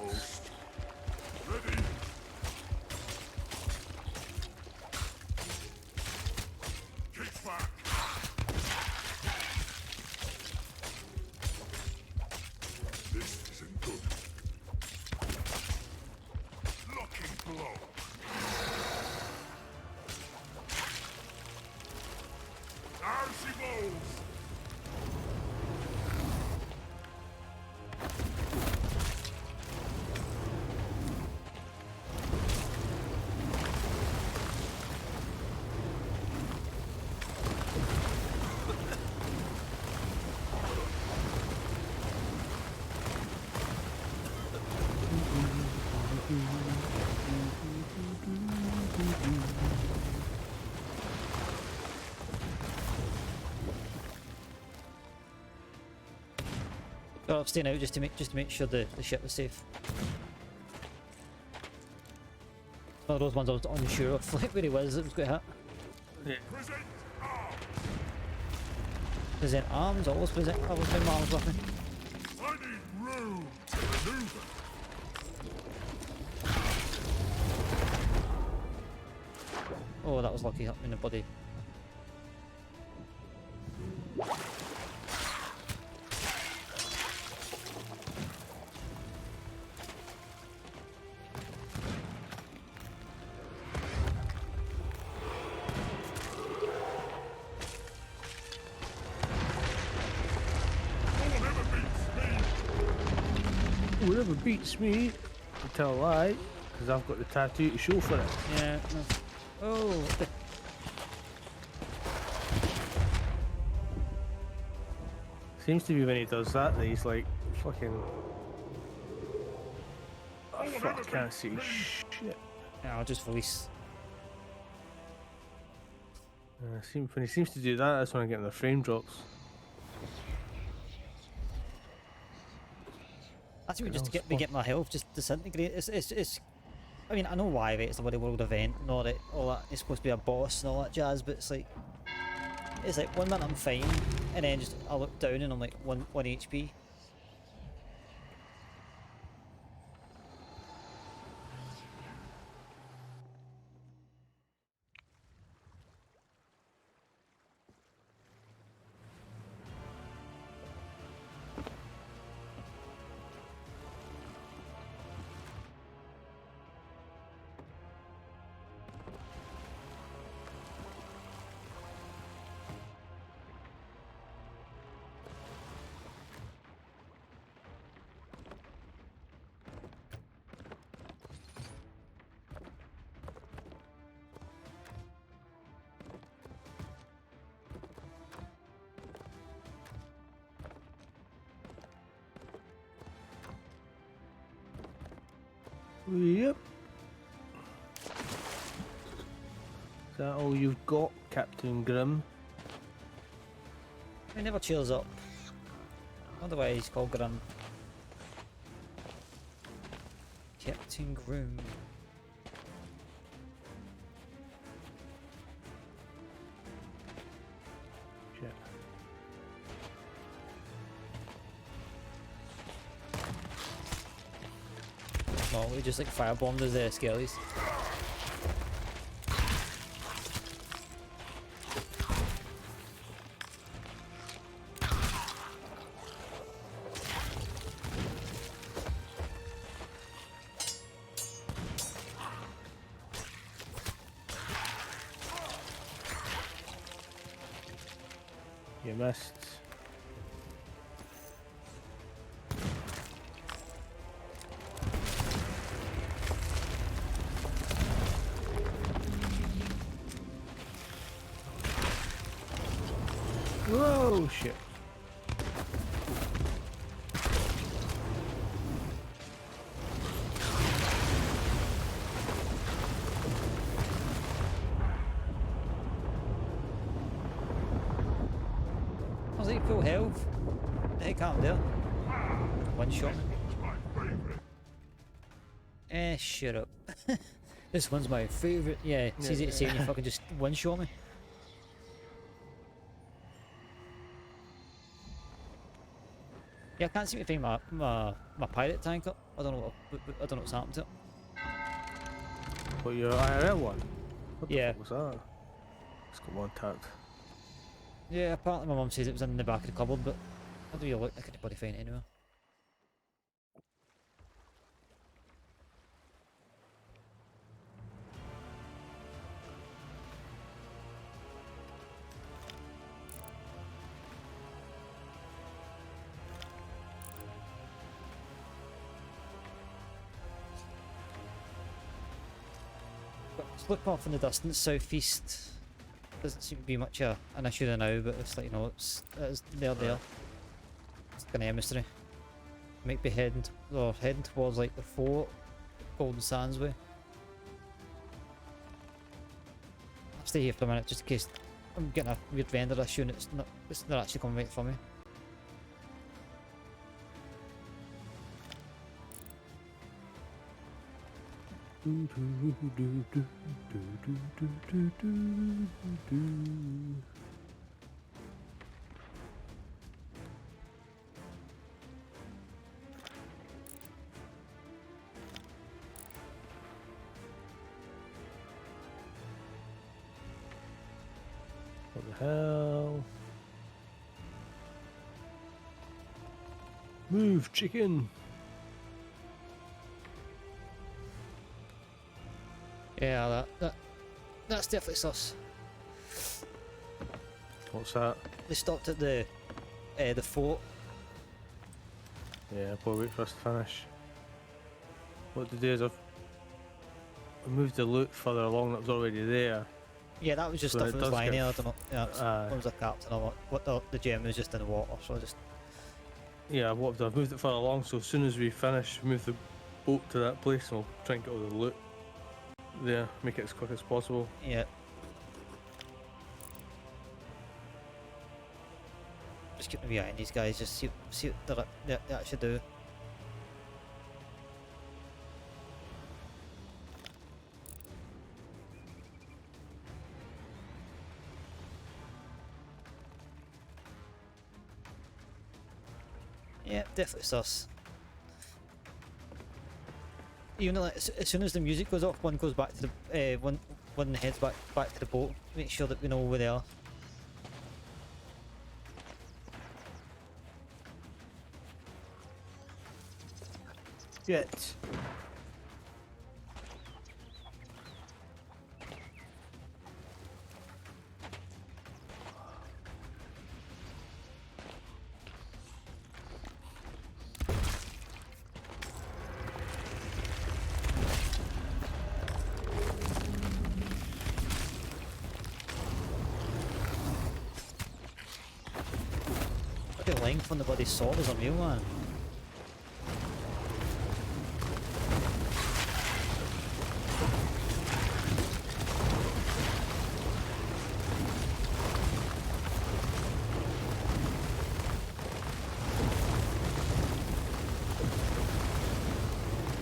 C: Almost. Ready. Kick back. This isn't good. Locking blow. There she goes.
A: So I'm staying out just to make sure the ship was safe. One of those ones I was unsure of like where he was. It was quite hit.
B: Yeah.
C: Present arms.
A: Present arms. Always present. Always bring my arms with me.
C: I need room to maneuver.
A: Oh, that was lucky. Hit me in the body.
C: Whoever beats me.
B: Whoever beats me, I tell a lie, because I've got the tattoo to show for it.
A: Yeah. No. Oh.
B: Seems to be when he does that he's like fucking. Oh fuck! I can't see shit.
A: Yeah, I'll just release.
B: When he seems to do that, that's when I'm getting the frame drops.
A: I think we just to get my health just disintegrate. It's. I mean, I know why, right? It's a bloody world event, and all that. It's supposed to be a boss and all that jazz, but it's like 1 minute I'm fine, and then just I look down and I'm like one HP.
B: Yep. Is that all you've got, Captain Grimm?
A: He never cheers up. I wonder why he's called Grim. Captain Grim.
B: Shit.
A: No, we just like firebombed his skellies.
B: You missed. Whoa! Oh shit.
A: I was like full health. Hey, calm down. One shot me.
C: My favorite.
A: Shut up. This one's my favourite. Yeah, it's easy to say when you fucking just one shot me. Yeah, I can't seem to find my pirate tank up. I don't know I don't know what's happened to it.
B: What, your IRL one? What
A: Yeah.
B: the fuck was that? It's got one tapped.
A: Yeah, apparently my mum says it was in the back of the cupboard, but I don't really look. I couldn't bloody find it anywhere. But just looking off in the distance, southeast doesn't seem to be much an issue there now, but it's like, you know, it's there. It's kind of a mystery. Might be heading towards like the fort, Golden Sands way. I'll stay here for a minute just in case I'm getting a weird render issue and it's not actually coming right from me.
B: What the hell? Move, chicken!
A: Yeah, that's definitely sus.
B: What's that?
A: They stopped at the fort.
B: Yeah, boy, wait for us to finish. What to do is I've moved the loot further along that was already there.
A: Yeah, that was just
B: So
A: stuff
B: it
A: that was
B: does
A: lying
B: get
A: there. I don't know. Yeah, it was a captain or what the gem was just in the water, so I just.
B: Yeah, I've moved it further along, so as soon as we finish, move the boat to that place and we'll try and get all the loot there, make it as quick as possible.
A: Yeah. Just keep an eye on these guys, just see what they actually do. Yeah, definitely sus. Even like, as soon as the music goes off, one goes back to the one heads back to the boat. Make sure that we know where they are.
B: Shit.
A: The length on the bloody sword is unreal, man.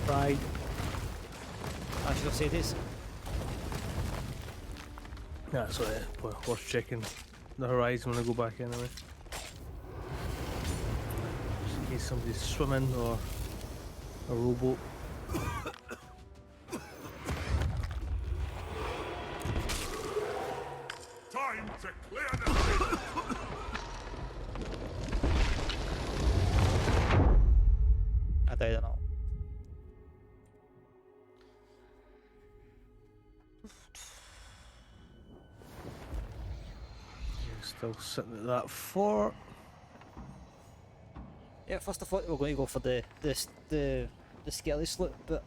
B: Right.
A: I should have said this.
B: That's worth checking the horizon when I go back anyway. Just in case somebody's swimming or a rowboat.
C: Time to clear the field.
A: I died or not.
B: Still sitting at that fort.
A: Yeah, first I thought we were going to go for the skelly sloop, but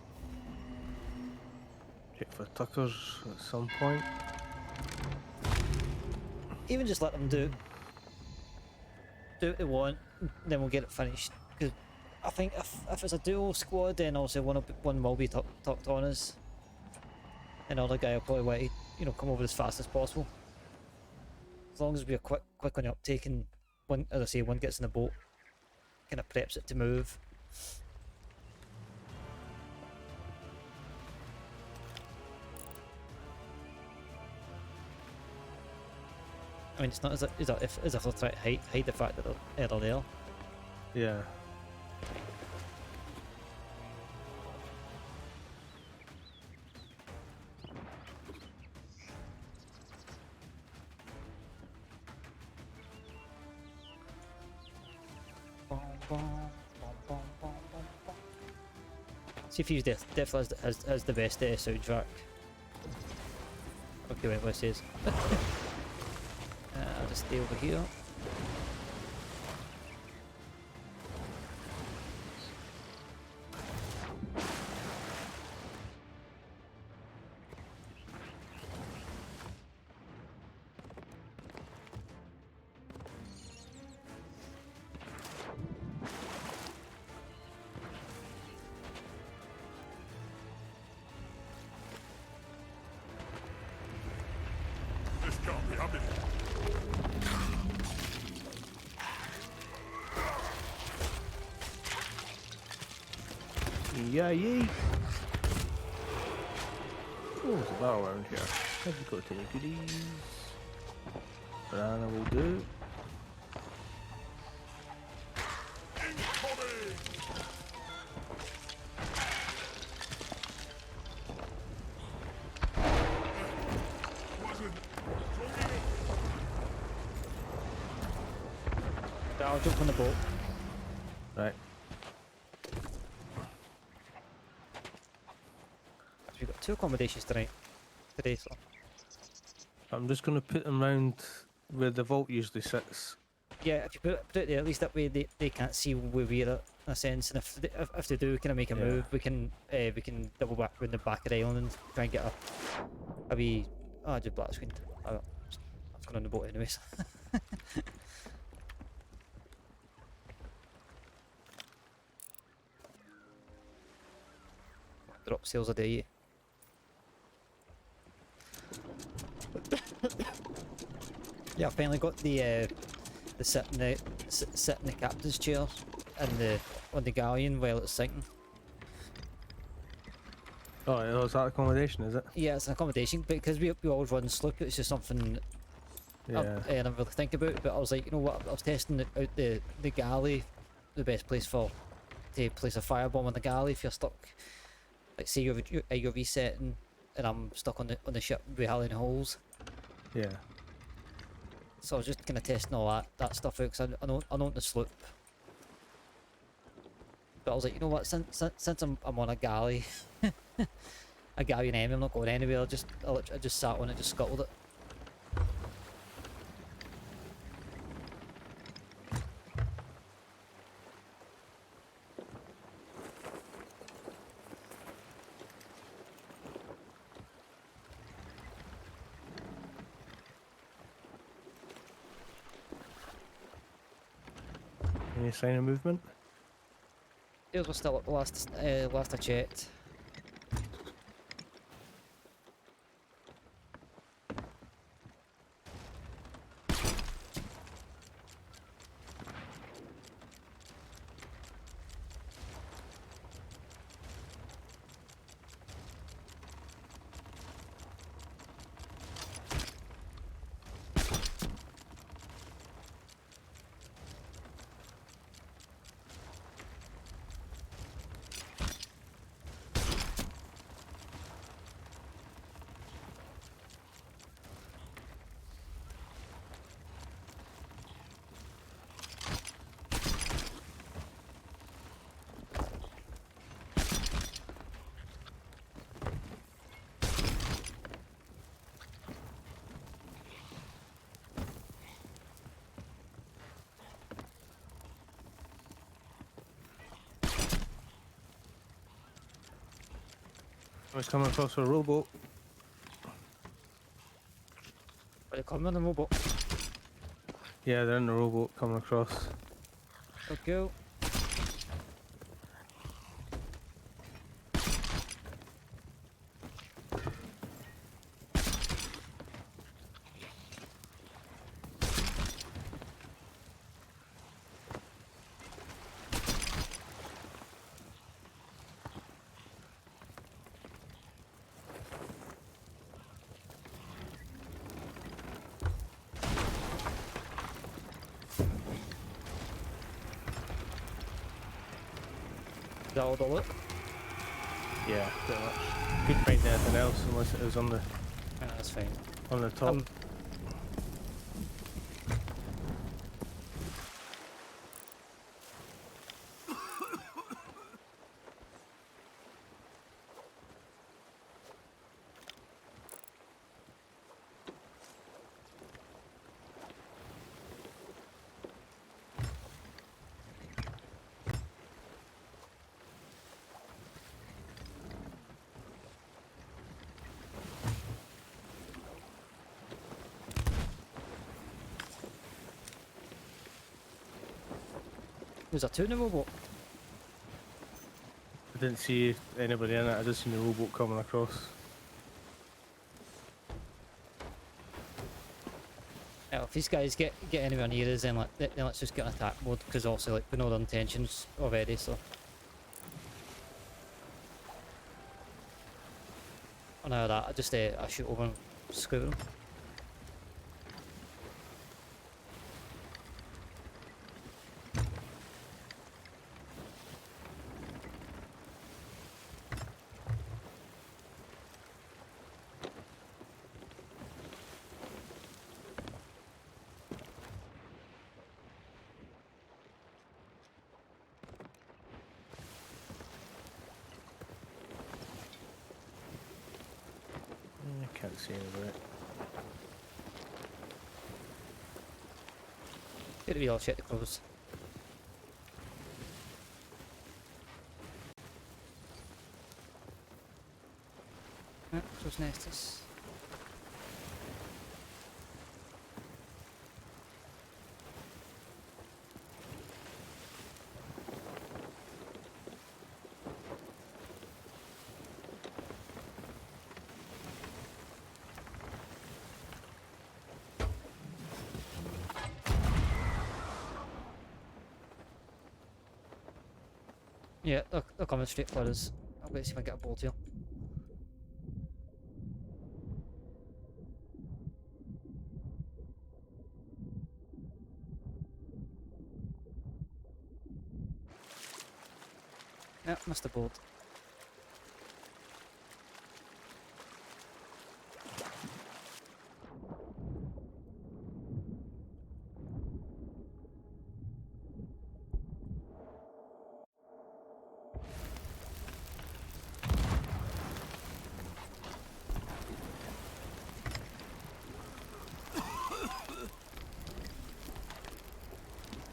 B: Check for tuckers at some point.
A: even just let them do do what they want, then we'll get it finished. Because I think if it's a duo squad, then also one will be tucked on us. Another guy will probably want to, you know, come over as fast as possible. As long as we're quick on the uptake, and one, as I say, one gets in the boat, kind of preps it to move. I mean, it's not as if they're trying to hide the fact that they're there.
B: Yeah.
A: See if Thieves definitely has the best soundtrack. Okay, wait, what it says. I'll just stay over here.
C: This can't be happening.
B: Yeah, yay! Oh, there's a barrel around here. Have you got any goodies? Banana will do.
C: Incoming! Wasn't strong enough.
A: I'll jump on the boat.
B: Right.
A: So we've got 2 accommodations today, so
B: I'm just going to put them round where the vault usually sits.
A: yeah, if you put it there, at least that way they can't see where we're at, in a sense. And if they do kind of make a
B: Yeah.
A: move, we can double back around the back of the island and try and get a wee. Oh, I just black screen. I've gone on the boat anyways. Drop sails a day. Yeah, I finally got the sit in the captain's chair and on the galleon while it's sinking.
B: Oh, is that accommodation, is it?
A: Yeah, it's an accommodation, but because we always run sloop, it's just something
B: Yeah.
A: I never really think about. But I was like, you know what? I was testing out the galley, the best place to place a firebomb on the galley if you're stuck. Like, say you're resetting, and I'm stuck on the ship with howling holes.
B: Yeah.
A: So I was just kind of testing all that stuff out, because I know the sloop. But I was like, you know what? Since I'm on a galley, a galleon enemy, I'm not going anywhere. I just sat on it, just scuttled it.
B: Any sign of movement?
A: Those were still up last I checked.
B: I was coming across a rowboat.
A: Are you coming on the mobile?
B: Yeah, they're in the rowboat coming across.
A: Okay. Is that all the loot?
B: Yeah, pretty much. Couldn't find anything else unless it was on the
A: Yeah, that's fine.
B: top.
A: Was there two in the rowboat?
B: I didn't see anybody in it. I just seen the rowboat coming across.
A: Yeah, if these guys get anywhere near us, then let's just get in attack mode, because also like we know their intentions already. So. On that, I just I shoot over and screw them.
B: I can't see anybody.
A: Get to be all shit to close. Yeah, close nestus. Yeah, they're coming straight for us. I'll wait to see if I can get a bolt here. Yeah, missed the bolt.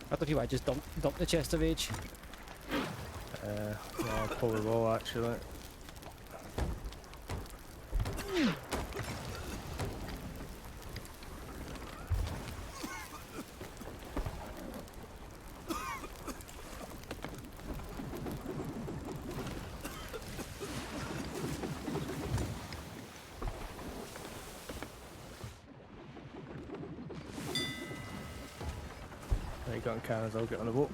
A: I don't know why I just dump the chest of rage.
B: Yeah, I probably will actually. Right, got in cannons, I'll get on the boat.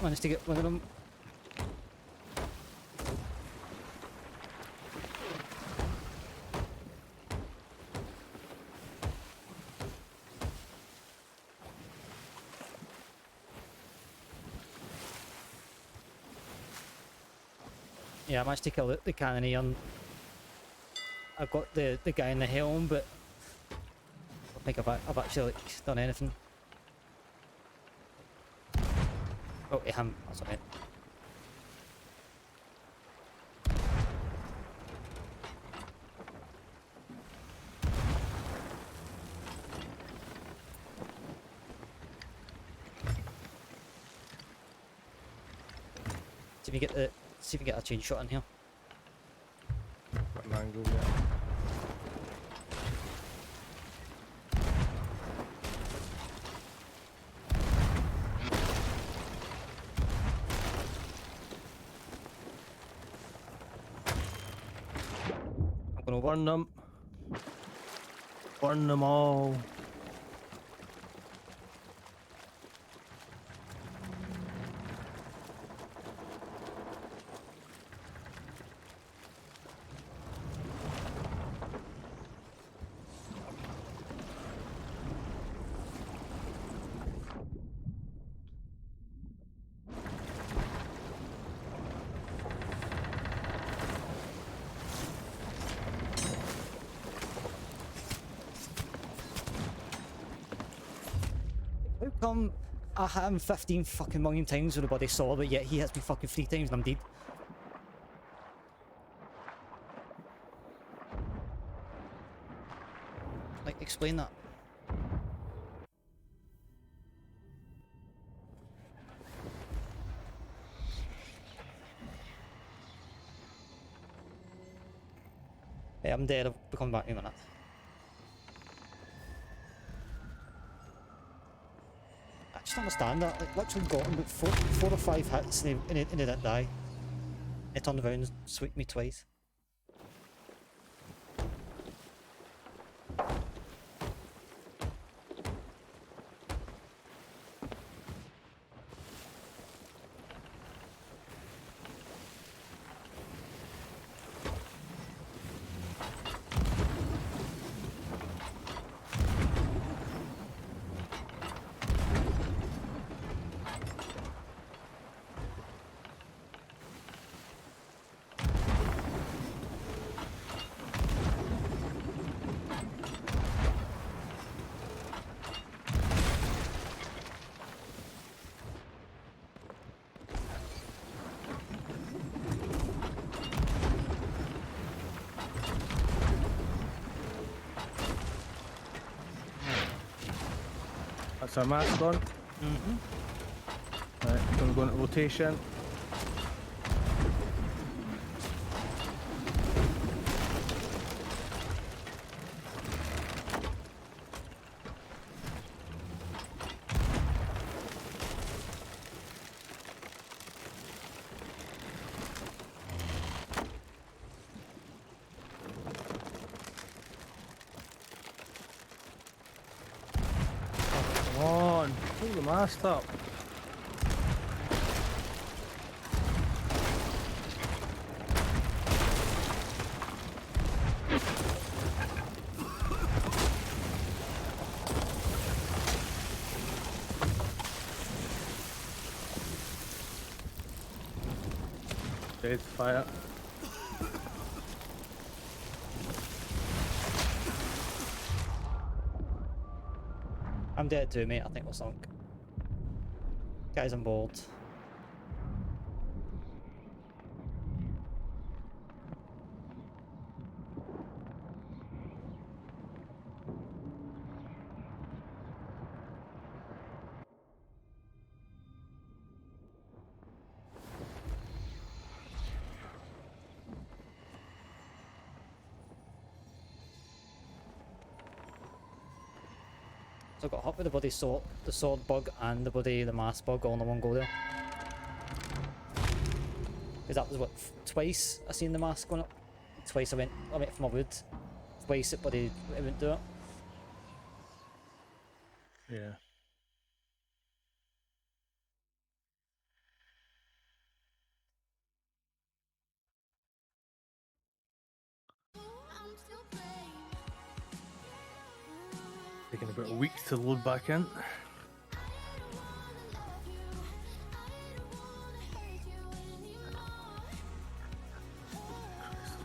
A: Managed to get one of them. Yeah, I managed to kill the cannoneer, and I've got the guy in the helm, but think I've actually like done anything. Oh, to him, that's what I meant. See if you get the, see if you get a chain shot in here.
B: Got an angle, yeah.
A: I'm going over.
B: Burn them. Burn them all.
A: How come I hit him 15 fucking million times with a body saw, but yet he hits me fucking 3 times and I'm dead? Like, explain that. Hey, I'm dead. I'll be coming back in a minute. I just don't understand that. Like, literally got him about four or five hits and he didn't die. He turned around and swooped me twice.
B: That's our mask on. Right, gonna go into rotation. Come on, pull the mast up. Dead fire.
A: I'm dead too, mate. I think we're sunk. Guys on board. So I got hit with the bloody sword, the sword bug and the mask bug all in one go there. Because that was what, twice I seen the mask going up. Twice I went for my wood. Twice it wouldn't do it.
B: Yeah. Taking about a week to load back in.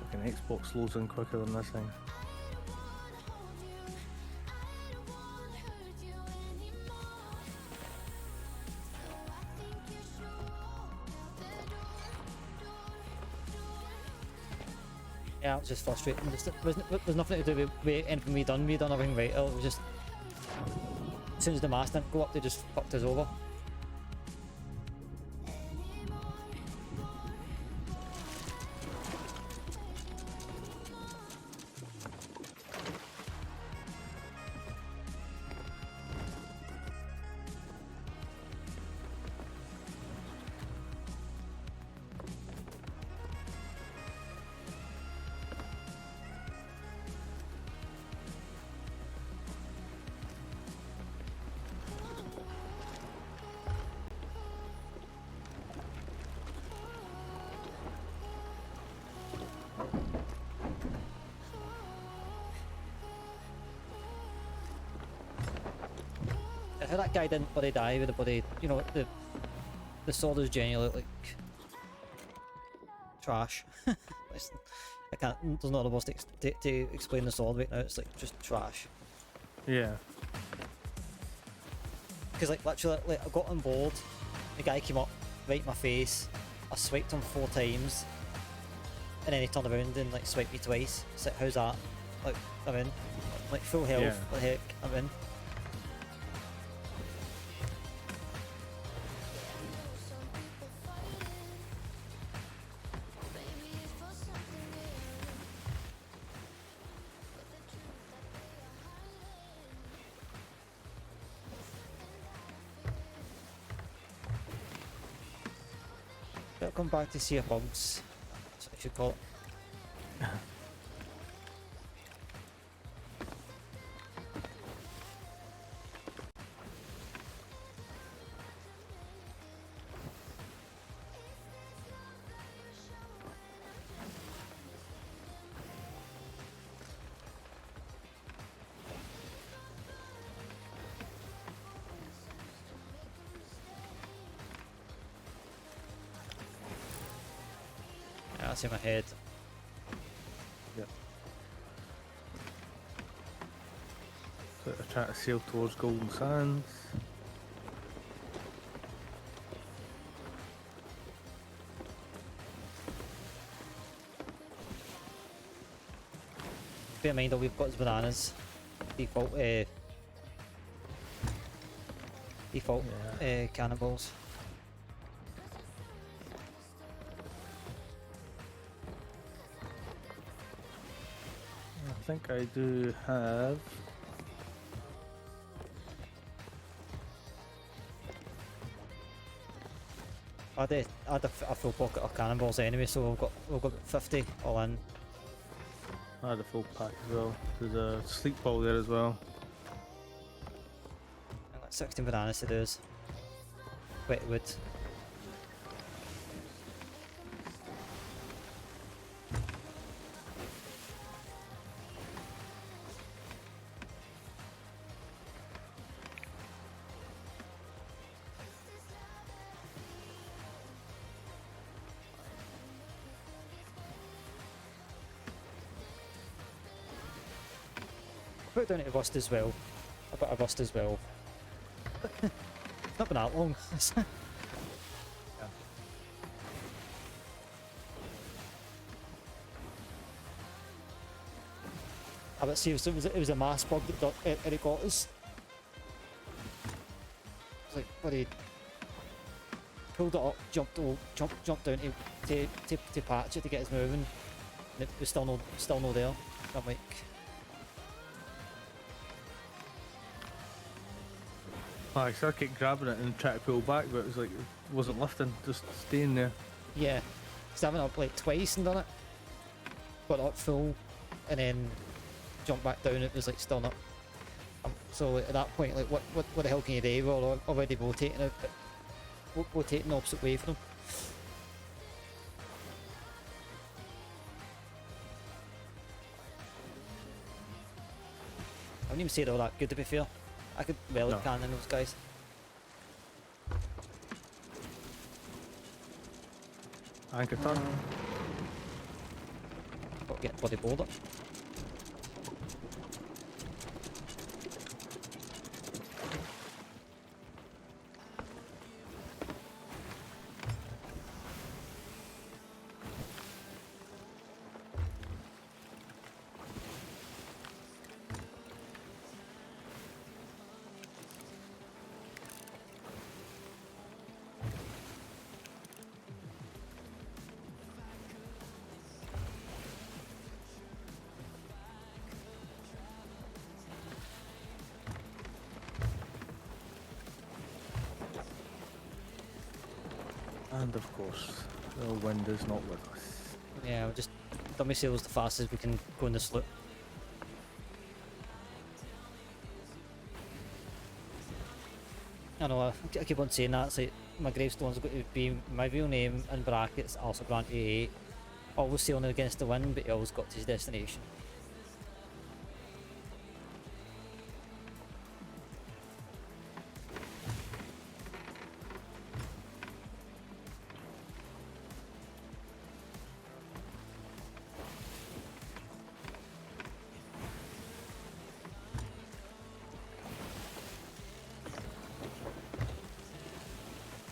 B: Fucking Xbox loads in quicker than this thing.
A: Yeah, it was just frustrating. There's nothing to do with anything we done. We done everything right. It was just as soon as the mask didn't go up, they just fucked us over. How that guy didn't bloody die with the bloody, you know, the sword is genuinely like trash. I can't. There's not a words to explain the sword right now. It's like just trash.
B: Yeah.
A: Because like literally, like I got on board, the guy came up right in my face. I swiped him 4 times, and then he turned around and like swiped me twice. It's like, how's that? Like I'm in, like full health.
B: Yeah.
A: What the heck? I'm in. Welcome back to Sea of Bugs. That's what I should call it. That's in my head.
B: Yep. So I try to sail towards Golden Sands.
A: Bear in mind all we've got is bananas. Default cannibals.
B: I think I do have.
A: I had a full pocket of cannonballs anyway, so we've got 50 all in.
B: I had a full pack as well. There's a sleep ball there as well.
A: I've got 16 bananas to do is wet wood. Put it down to rust as well. A bit of rust as well. Not been that long. I bet see it was a mass bug that it got us. It's like buddy pulled it up, jumped down to patch it to get us moving, and it was still no there. I'm like.
B: So I kept grabbing it and trying to pull back, but it was like it wasn't lifting, just staying there.
A: Yeah, because I went up like twice and done it. Got it up full, and then jumped back down. It was like still not. So at that point, like, what the hell can you do? We're already rotating it, rotating the opposite way from them. I wouldn't even say they were that good, to be fair. I could well
B: No.
A: cannon those guys.
B: Anchor turn.
A: Got to get bloody boulder.
B: And of course, the wind is not with us.
A: Yeah, we'll just dummy sail as fast as we can go in the sloop. I know, I keep on saying that. It's like my gravestone's got to be my real name in brackets, also grant A8. Always sailing against the wind, but he always got to his destination.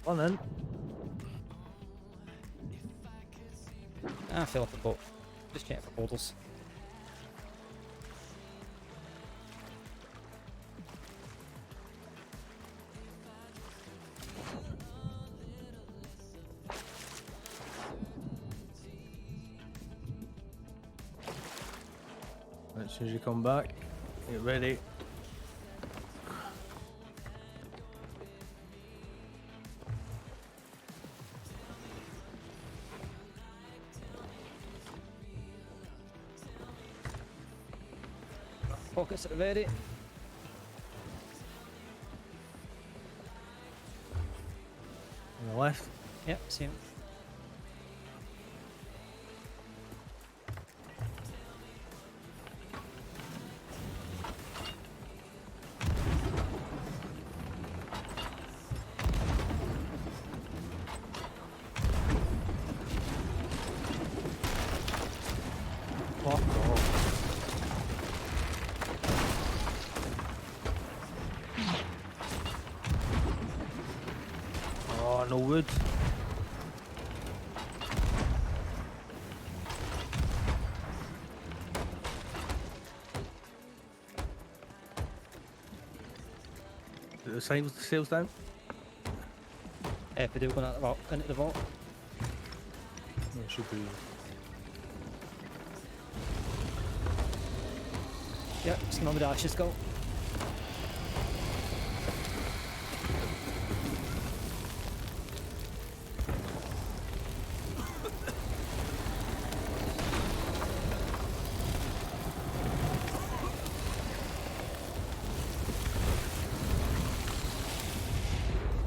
B: On in.
A: I fell off the boat. Just checking for boulders.
B: As soon as you come back, get ready.
A: Pockets at the ready.
B: On the left.
A: Yep, same.
B: Fuck off. Oh, no wood. The sign with the sails down?
A: If we do go into the vault.
B: Yeah, it should be.
A: Yep, just remember the ashes go.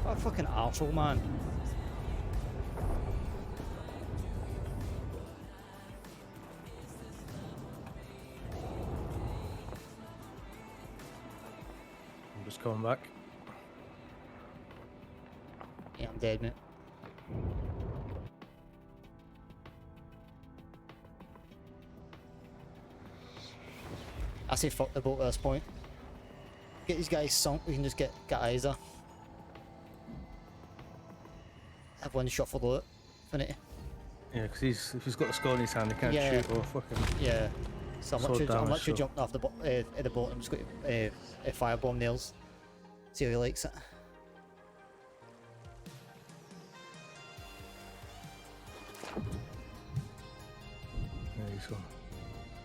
A: What a fucking arsehole, man.
B: I'm just coming back.
A: Yeah, I'm dead, mate. I say fuck the boat at this point. Get these guys sunk, we can just get Either. Have one shot for loot, finna.
B: Yeah, because if he's got a skull in his hand, he can't
A: Yeah.
B: shoot or fucking.
A: Yeah. So I'm
B: Sword
A: literally,
B: damage, so-
A: jumping off the at the bottom, just got firebomb nails. See how he likes it.
B: There you go.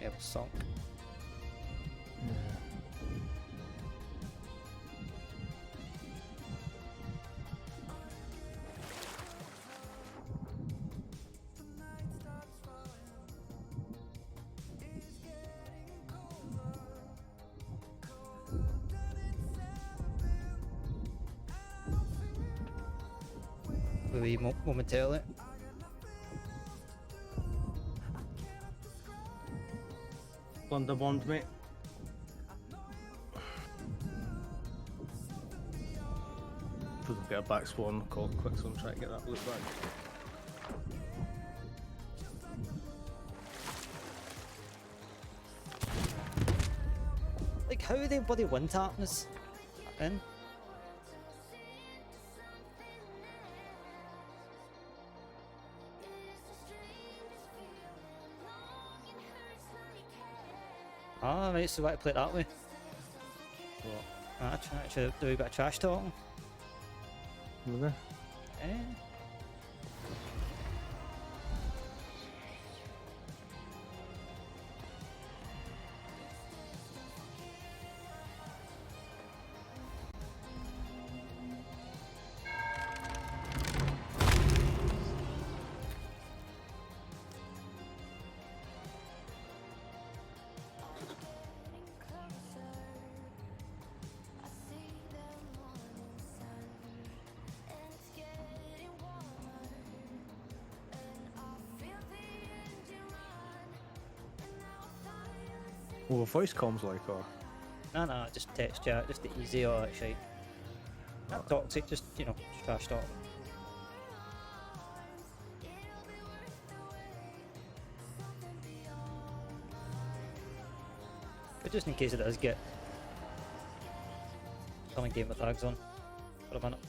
A: Yeah, we're sunk.
B: Yeah.
A: Maybe momentarily.
B: Thunder bombed, mate. We'll get a back spawn call quick, so I'm trying to get that loot back.
A: Like, how are they bloody wind tapping us in? Ah, right, so I play it that way.
B: What?
A: Should do a bit of trash talking.
B: Over there?
A: Eh.
B: Well, voice comms like, or
A: Nah, just text chat, just the easy, all that shit. Not toxic, just, you know, just trash talk. But just in case it does get some game with tags on for a minute.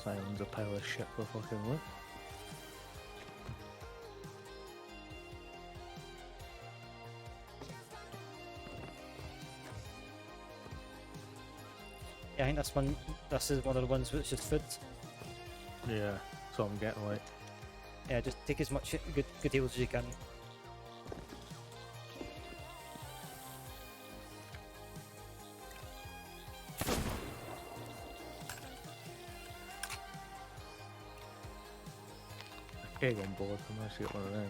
B: this island's a pile of shit for fucking look.
A: Yeah, I think this is one of the ones which is food.
B: Yeah, that's what I'm getting like.
A: Yeah, just take as much good deals as you can.
B: Keg on board, I'm nice to get one of them.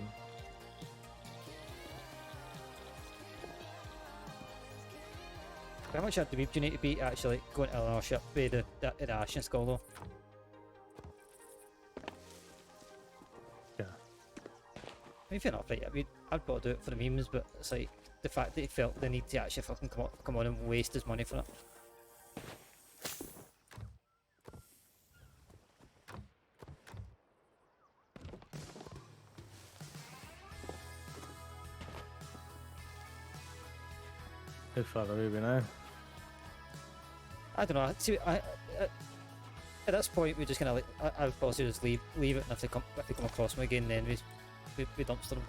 A: How much at the beep do you need to be actually going to our ship with the Ashen Skull though?
B: Yeah.
A: I mean, fair enough, right? I mean, I'd probably do it for the memes, but it's like the fact that he felt the need to actually fucking come on and waste his money for it.
B: How far away are we now?
A: I don't know. See, at this point, we're just gonna like. I would probably just leave it, and if they come across them again, then we dumpster them.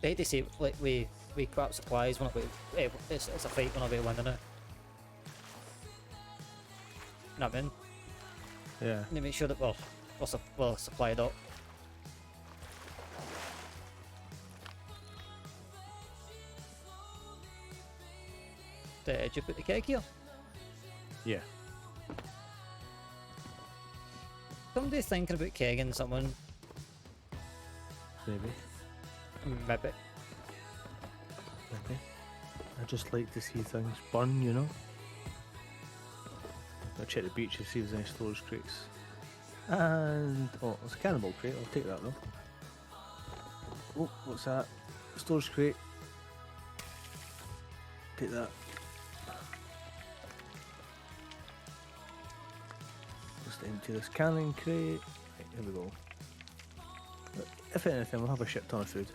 A: I hate to say, like we grab supplies when it's a fight when we're winning it. You know what I mean?
B: Yeah.
A: And make sure that we're supplied up. Did you put the keg here?
B: Yeah.
A: Somebody's thinking about kegging someone.
B: Maybe.
A: Maybe.
B: Maybe. I just like to see things burn, you know? I'll check the beach to see if there's any storage crates. And oh, it's a cannibal crate, I'll take that though. Oh, what's that? Storage crate. Take that. Just empty this canning crate. Right, here we go. If anything, we'll have a shit ton of food.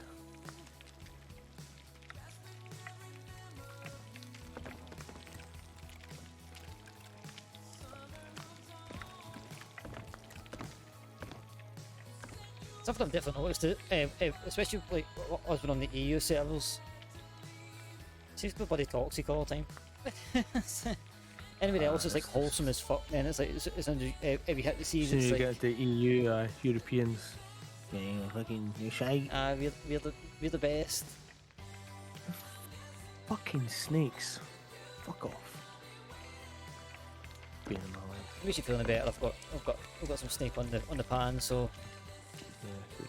A: Something I've definitely noticed, especially like us being on the EU servers. Seems to be bloody toxic all the time. Anybody else is like wholesome as fuck, man. It's like it's under every hit the seas.
B: Soon
A: It's
B: you
A: like,
B: get the EU, Europeans. Yeah, fucking, you're shy.
A: we're the best.
B: Fucking snakes. Fuck off. Being in my life.
A: Makes you feeling better. I've got some snake on the pan, so
B: Yeah, good.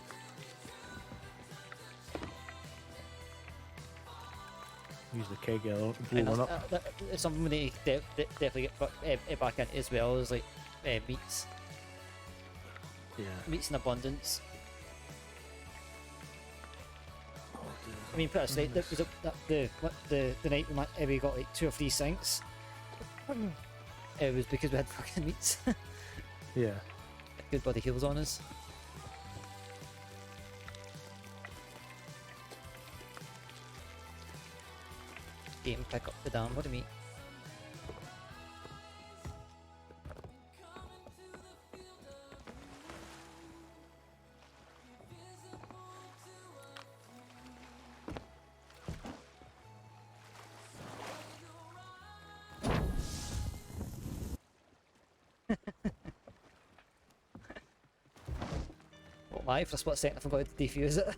B: Use the keg blow
A: and
B: one up.
A: it's something we need to definitely get back into as well as like meats.
B: Yeah.
A: Meats in abundance.
B: Oh, dear.
A: I mean, put it straight. The night we got like 2 or 3 sinks. It was because we had fucking meats.
B: Yeah.
A: Good body heals on us. Game pick up the damn body meat. won't lie, for a split second I forgot to defuse it.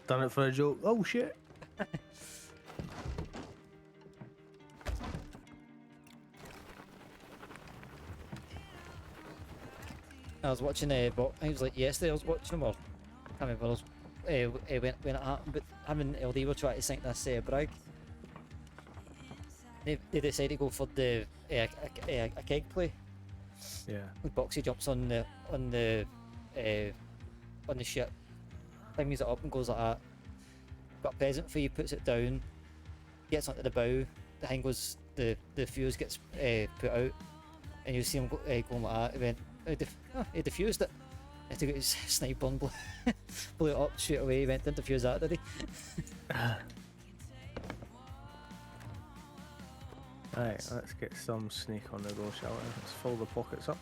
B: Done it for a joke. Oh shit!
A: I was watching but I was like yesterday I was watching him, or I can't remember, I was, when it happened, but him and LD were trying to sink this brag. They decided to go for the a keg play.
B: Yeah.
A: With Boxy jumps on the ship, brings it up and goes like that. Got a present for you, puts it down, gets onto the bow, the thing goes, the fuse gets put out, and you see him going like that. He went, he defused it. He took out his sniper and blew it up straight away. He went, didn't defuse that, did he?
B: Right, let's get some snake on the go, shall we? Let's fill the pockets up.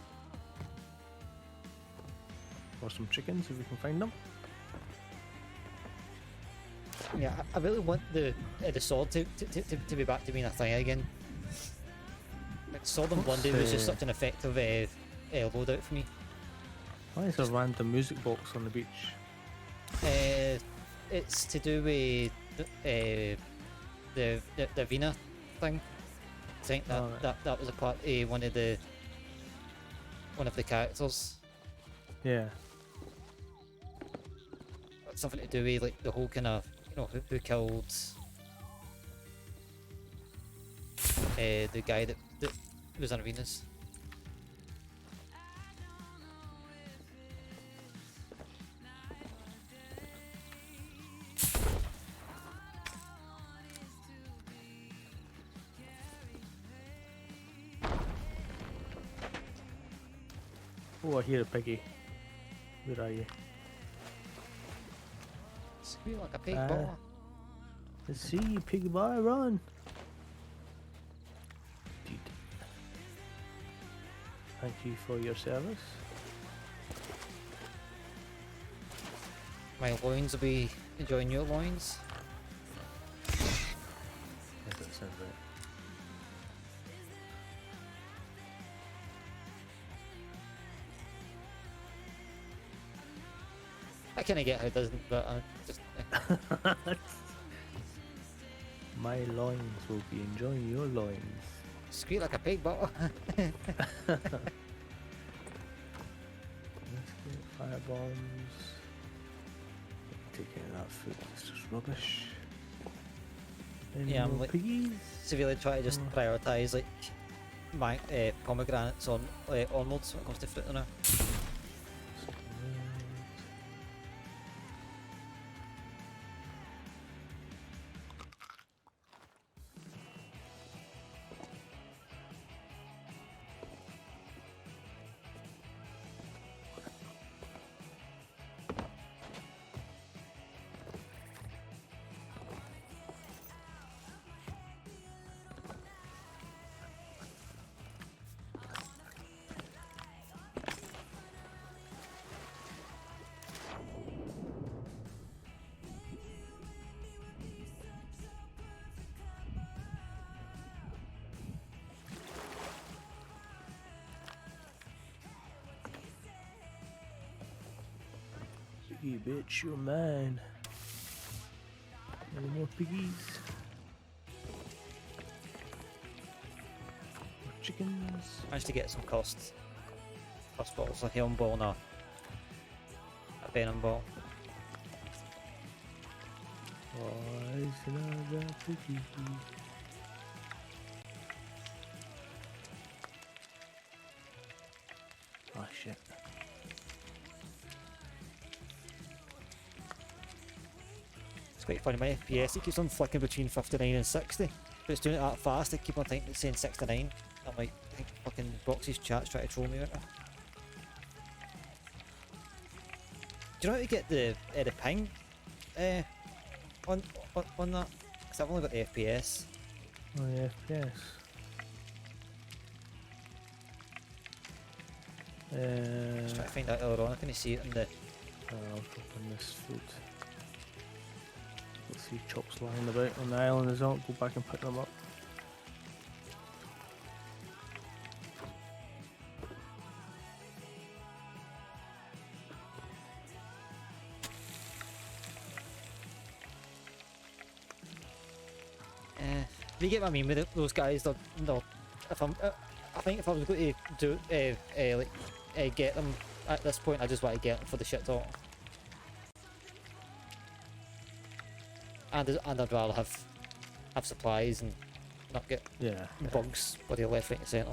B: Or some chickens if we can find them.
A: Yeah, I really want the sword to be back to being a thing again. Like, sword in one day was just such an effective loadout for me.
B: Why is there a random music box on the beach?
A: It's to do with the arena thing. I think that was a part of one of the characters.
B: Yeah.
A: Something to do with like the whole kind of, you know, who killed the guy that was in arenas.
B: Oh, I hear a piggy. Where are you?
A: Squeal like a pig ball.
B: Let's see you, piggy boy, run! Dude. Thank you for your service.
A: My loins will be enjoying your loins.
B: Yes, that sounds right.
A: I kind of get how it doesn't, but I just.
B: My loins will be enjoying your loins.
A: Squeal like a pig bottle.
B: Let's get fire bombs. Taking that food, it's just rubbish. Any
A: Yeah, I'm
B: more
A: like
B: piggies?
A: severely try to just prioritise like my pomegranates onwards when it comes to fruit now.
B: Piggy bitch, you're mine. Any more piggies? More chickens?
A: Managed to get some cost bottles, like a Helm ball and a venom ball.
B: Why is another piggy? Oh shit.
A: It's quite funny, my FPS, it keeps on flicking between 59 and 60, but it's doing it that fast, I keep on thinking it's saying 69. I'm like, I think fucking Boxy's chat's trying to troll me right now. Do you know how to get the ping on that? Because I've only got the FPS.
B: Oh yeah, FPS.
A: Just trying to find out earlier on, I couldn't see it in the...
B: I'll open this food. Let's see chops lying about on the island as well. Go back and pick them up.
A: You get what I mean with those guys? They're, if I'm, I think if I was going to do get them at this point, I just want to get them for the shit talk. And I'd rather have supplies and not get bugs body left, right, and centre.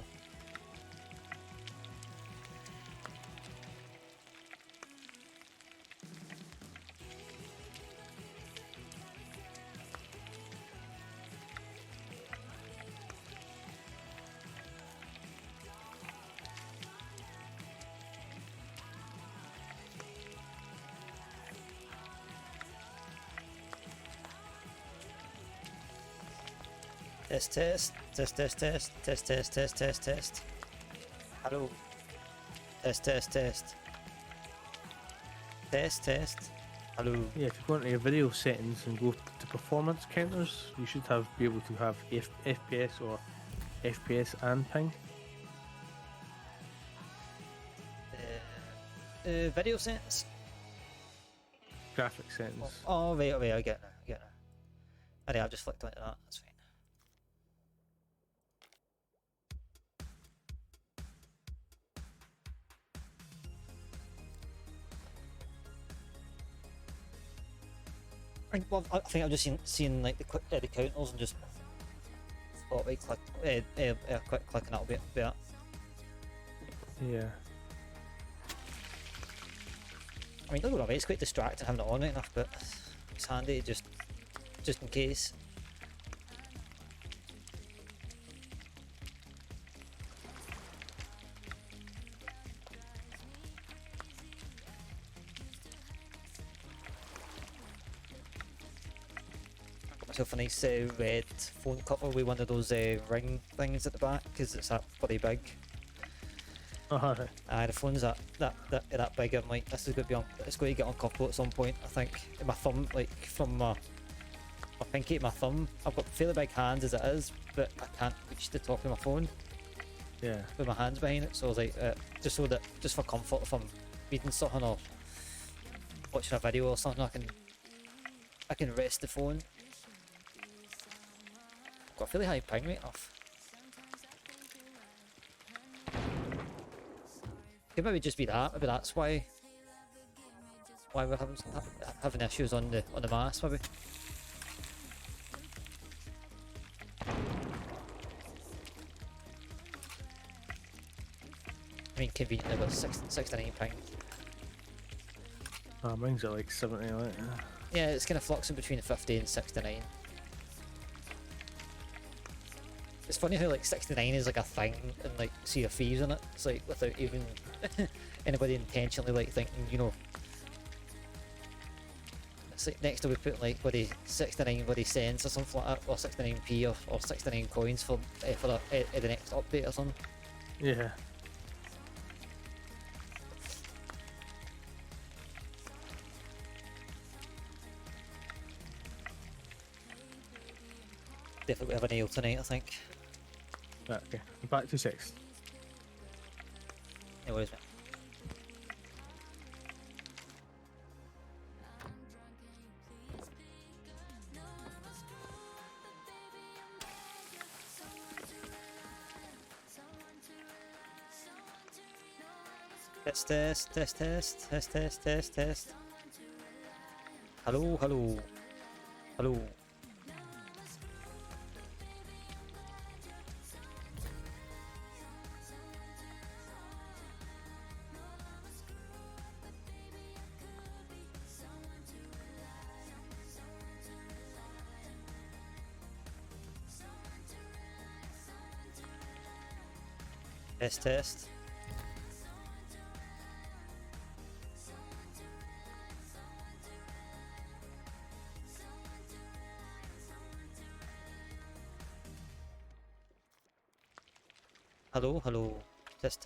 A: Test. Hello. Test. Hello.
B: Yeah, if you go into your video settings and go to performance counters, you should be able to have FPS or FPS and ping.
A: Video settings.
B: Graphic settings.
A: Oh, right, I get it. Alright, I've just flicked onto that, that's fine. Well, I think I've just seen like the counters and just thought right click, quick click and that'll be it.
B: Yeah.
A: I mean, don't get me wrong, it's quite distracting having it on right enough, but it's handy just in case. Myself a nice red phone cover with one of those ring things at the back because it's that bloody big.
B: Alright.
A: The phone's that big. I'm like, this is going to be it's going to get uncomfortable at some point. I think my thumb, like from my pinky to my thumb, I've got fairly big hands as it is, but I can't reach the top of my phone.
B: Yeah.
A: With my hands behind it, so I was like, just for comfort, if I'm reading something or watching a video or something, I can rest the phone. Got a fairly high ping rate off. Could maybe just be that. Maybe that's why we're having issues on the mass. Maybe. I mean, conveniently with 69 ping.
B: Mine's at like 70, right?
A: Yeah, it's kind of fluxing between 50 and 69. It's funny how like 69 is like a thing and like Sea of Thieves in it. It's like without even anybody intentionally like thinking, you know. It's like next to we put like bloody 69 bloody cents or something like that, or 69p or 69 coins for the next update or something.
B: Yeah.
A: Definitely have a nail tonight, I think.
B: Right, okay. Back to 6.
A: No worries, mate. Test. Hello. Test. Hello. Test.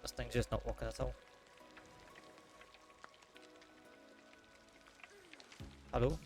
A: This thing's just not working at all. Hello.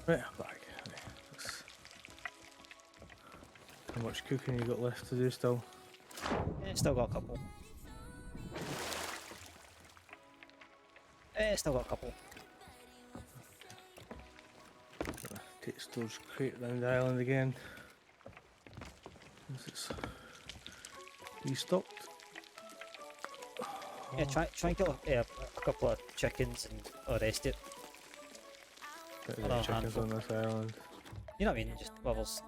B: Right, I'm back. Right, let's- how much cooking you got left to do still?
A: Still got a couple. Still got a couple.
B: Gonna take storage crate round the island again. Once it's restocked.
A: Yeah, try and kill a couple of chickens and or rest it.
B: Bit
A: Or a
B: of chickens
A: handful.
B: on this island.
A: You know what I mean? Just whatever's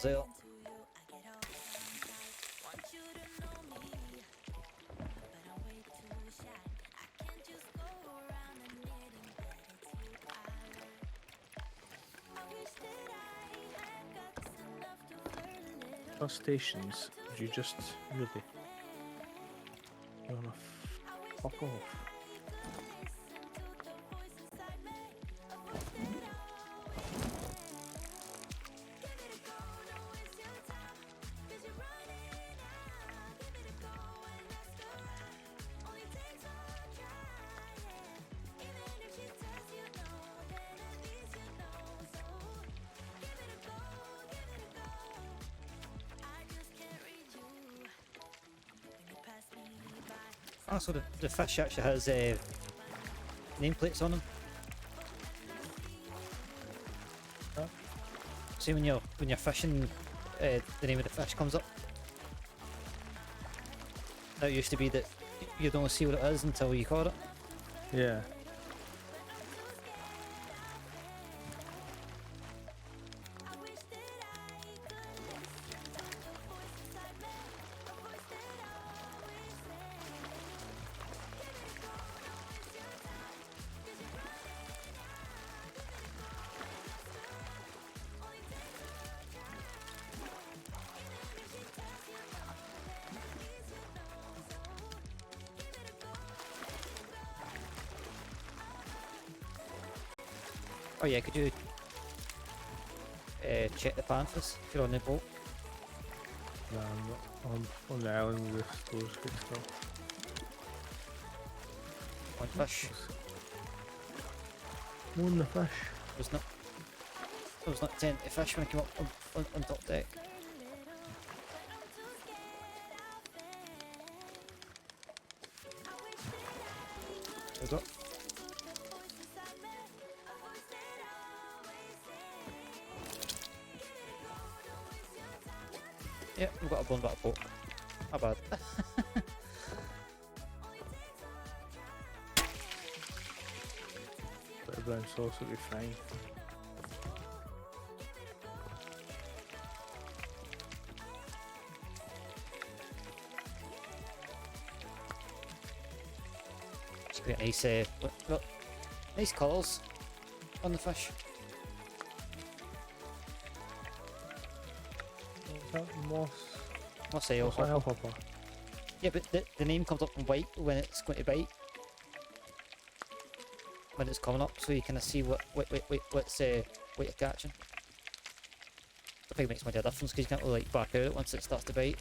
A: out.
B: Bus stations, would you just really? You wanna fuck off?
A: Oh, so the fish actually has nameplates on them.
B: Huh?
A: See when you're fishing, the name of the fish comes up. That used to be that you don't see what it is until you caught it.
B: Yeah.
A: Oh yeah, could you check the panthers if you're on the boat?
B: Nah, I'm not. I'm on the island with the storage crate still.
A: On fish?
B: On the fish.
A: There was not 10 fish when I came up on top deck. There's up. Yep, we've got a bone back poke. Not bad.
B: Bit of brown sauce would be fine.
A: Just get nice, look, nice colours on the fish.
B: Is that moss?
A: Moss ale.
B: Moss ale hopper.
A: Yeah, but the name comes up in white when it's going to bite. When it's coming up, so you kind of see what's what you're catching. I think it makes much of a difference because you can't really like back out once it starts to bite.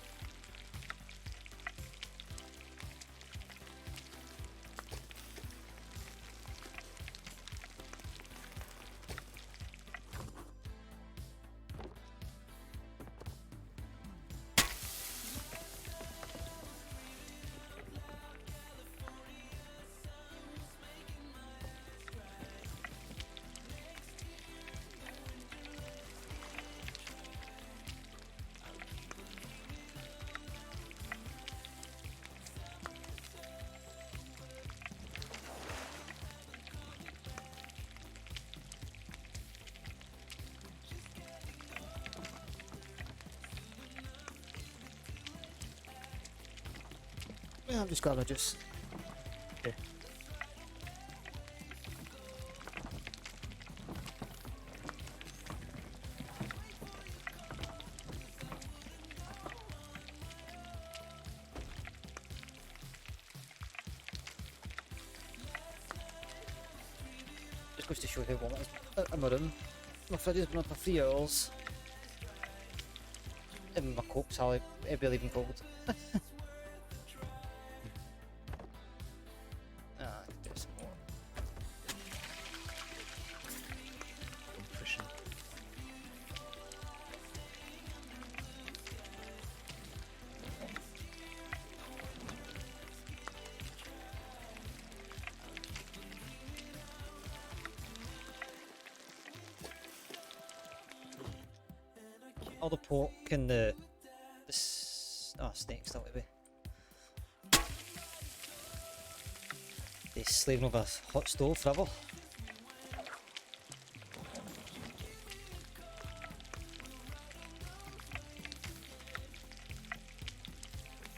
A: Yeah, I'm just gonna just.
B: Okay.
A: Just goes to show how warm it is in my room. My fridge has been on for 3 hours. And my coke's hardly barely even cold. I could do some more. all the pork and the steak still to be. They're slaving over a hot stove forever.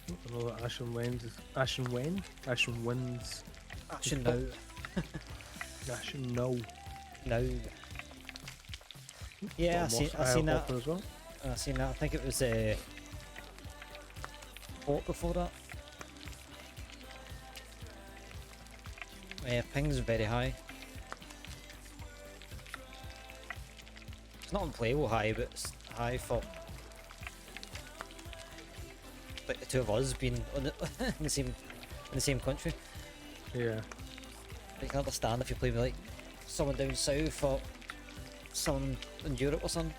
B: I know that Ashen Winds. Ashen
A: No.
B: Ashen No.
A: No. Yeah, I seen that.
B: As well.
A: I seen that. I think it was pork before that. Yeah, ping's very high. It's not unplayable high, but it's high for like the two of us being on the, in the same country.
B: Yeah.
A: You can understand if you play with like someone down south or someone in Europe or something.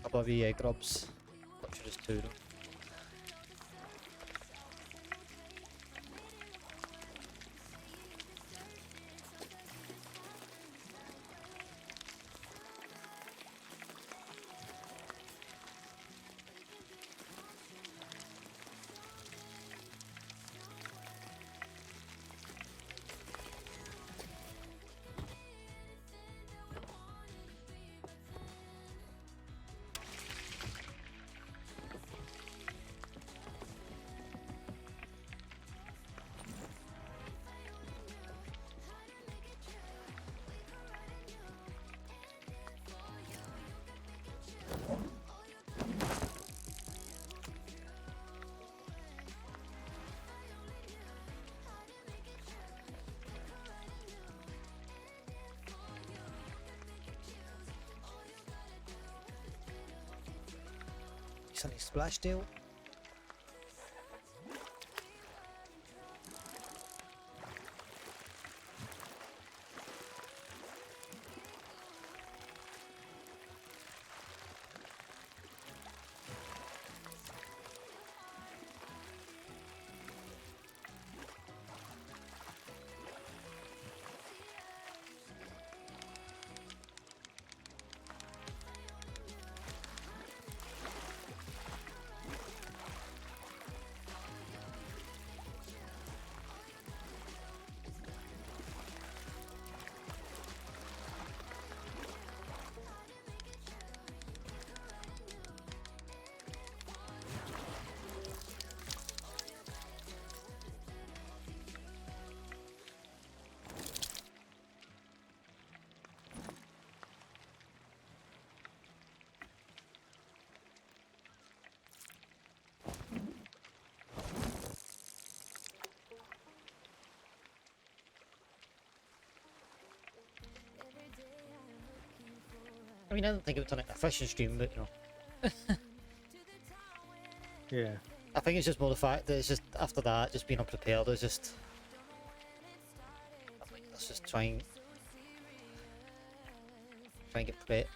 A: Couple of EA grubs. Literally just two of them. Sunny splash deal. I mean, I don't think it would turn into a fishing stream, but you know.
B: Yeah.
A: I think it's just more the fact that it's just after that, just being unprepared. It's just, I'm like, let's just try and get prepped.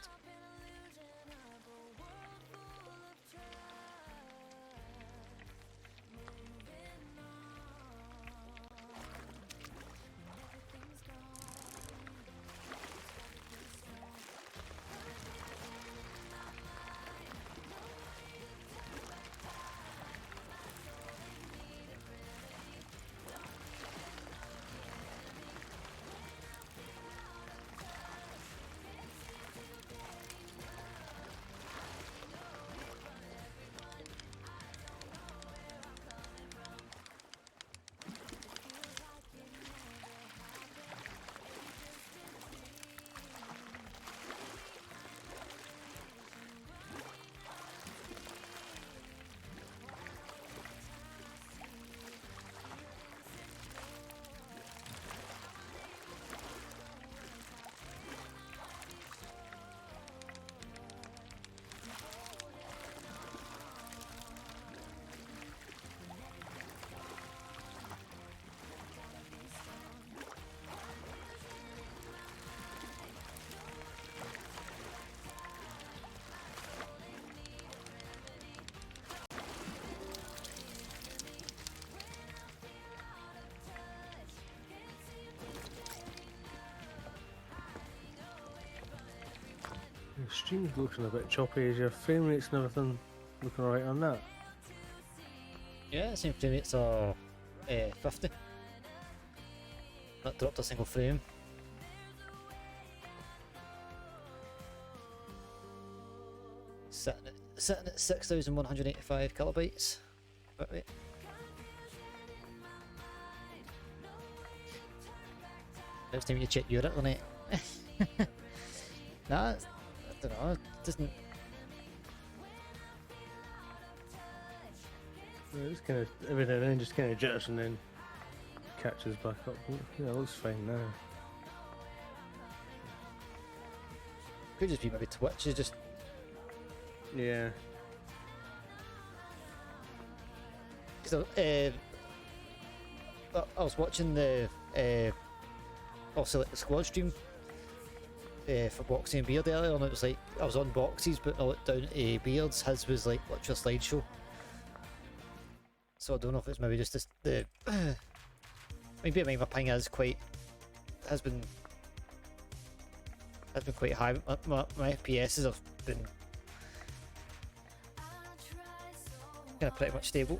B: The stream's looking a bit choppy. Is your frame rates and everything looking alright on that?
A: Yeah, same frame rates are 50. Not dropped a single frame. Sitting at 6,185 kilobytes. Wait. Next time you check your internet. Nah, I don't know. It doesn't.
B: Yeah, it's kind of every now and then just kind of jitters and then catches back up. Yeah, it looks fine now.
A: Could just be maybe Twitch is just.
B: Yeah.
A: Cause I was watching the also like the squad stream for boxing and beard earlier, and it was like I was on boxes, but I looked down at beards. His was like literally a slideshow. So I don't know if it's maybe just this, the. Maybe I mean my ping has been quite high. My FPSs have been kind of pretty much stable.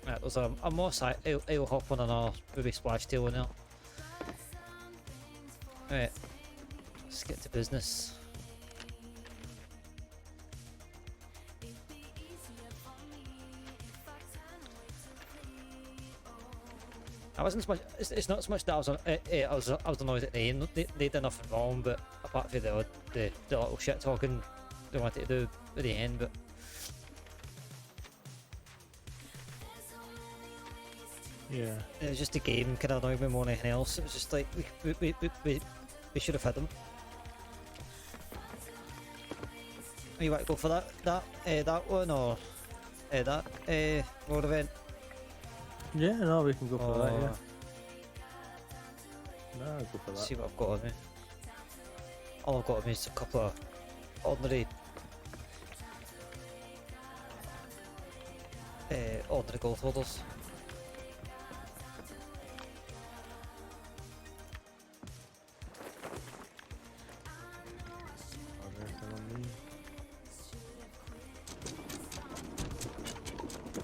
A: Right, there's a moss. I'll hop on another maybe splash tail in there. Right, let's get to business. I wasn't so much. It's not so much that I was annoyed at the end. They did nothing wrong, but apart from the little shit talking they wanted to do at the end, but.
B: Yeah.
A: It was just a game, kind of annoyed me more than anything else. It was just like we should have had them. You want to go for that one or that road event?
B: Yeah, no, we can go for that. Yeah. No, I'll go for that.
A: See what I've got on me. All I've got on me is a couple of ordinary gold holders.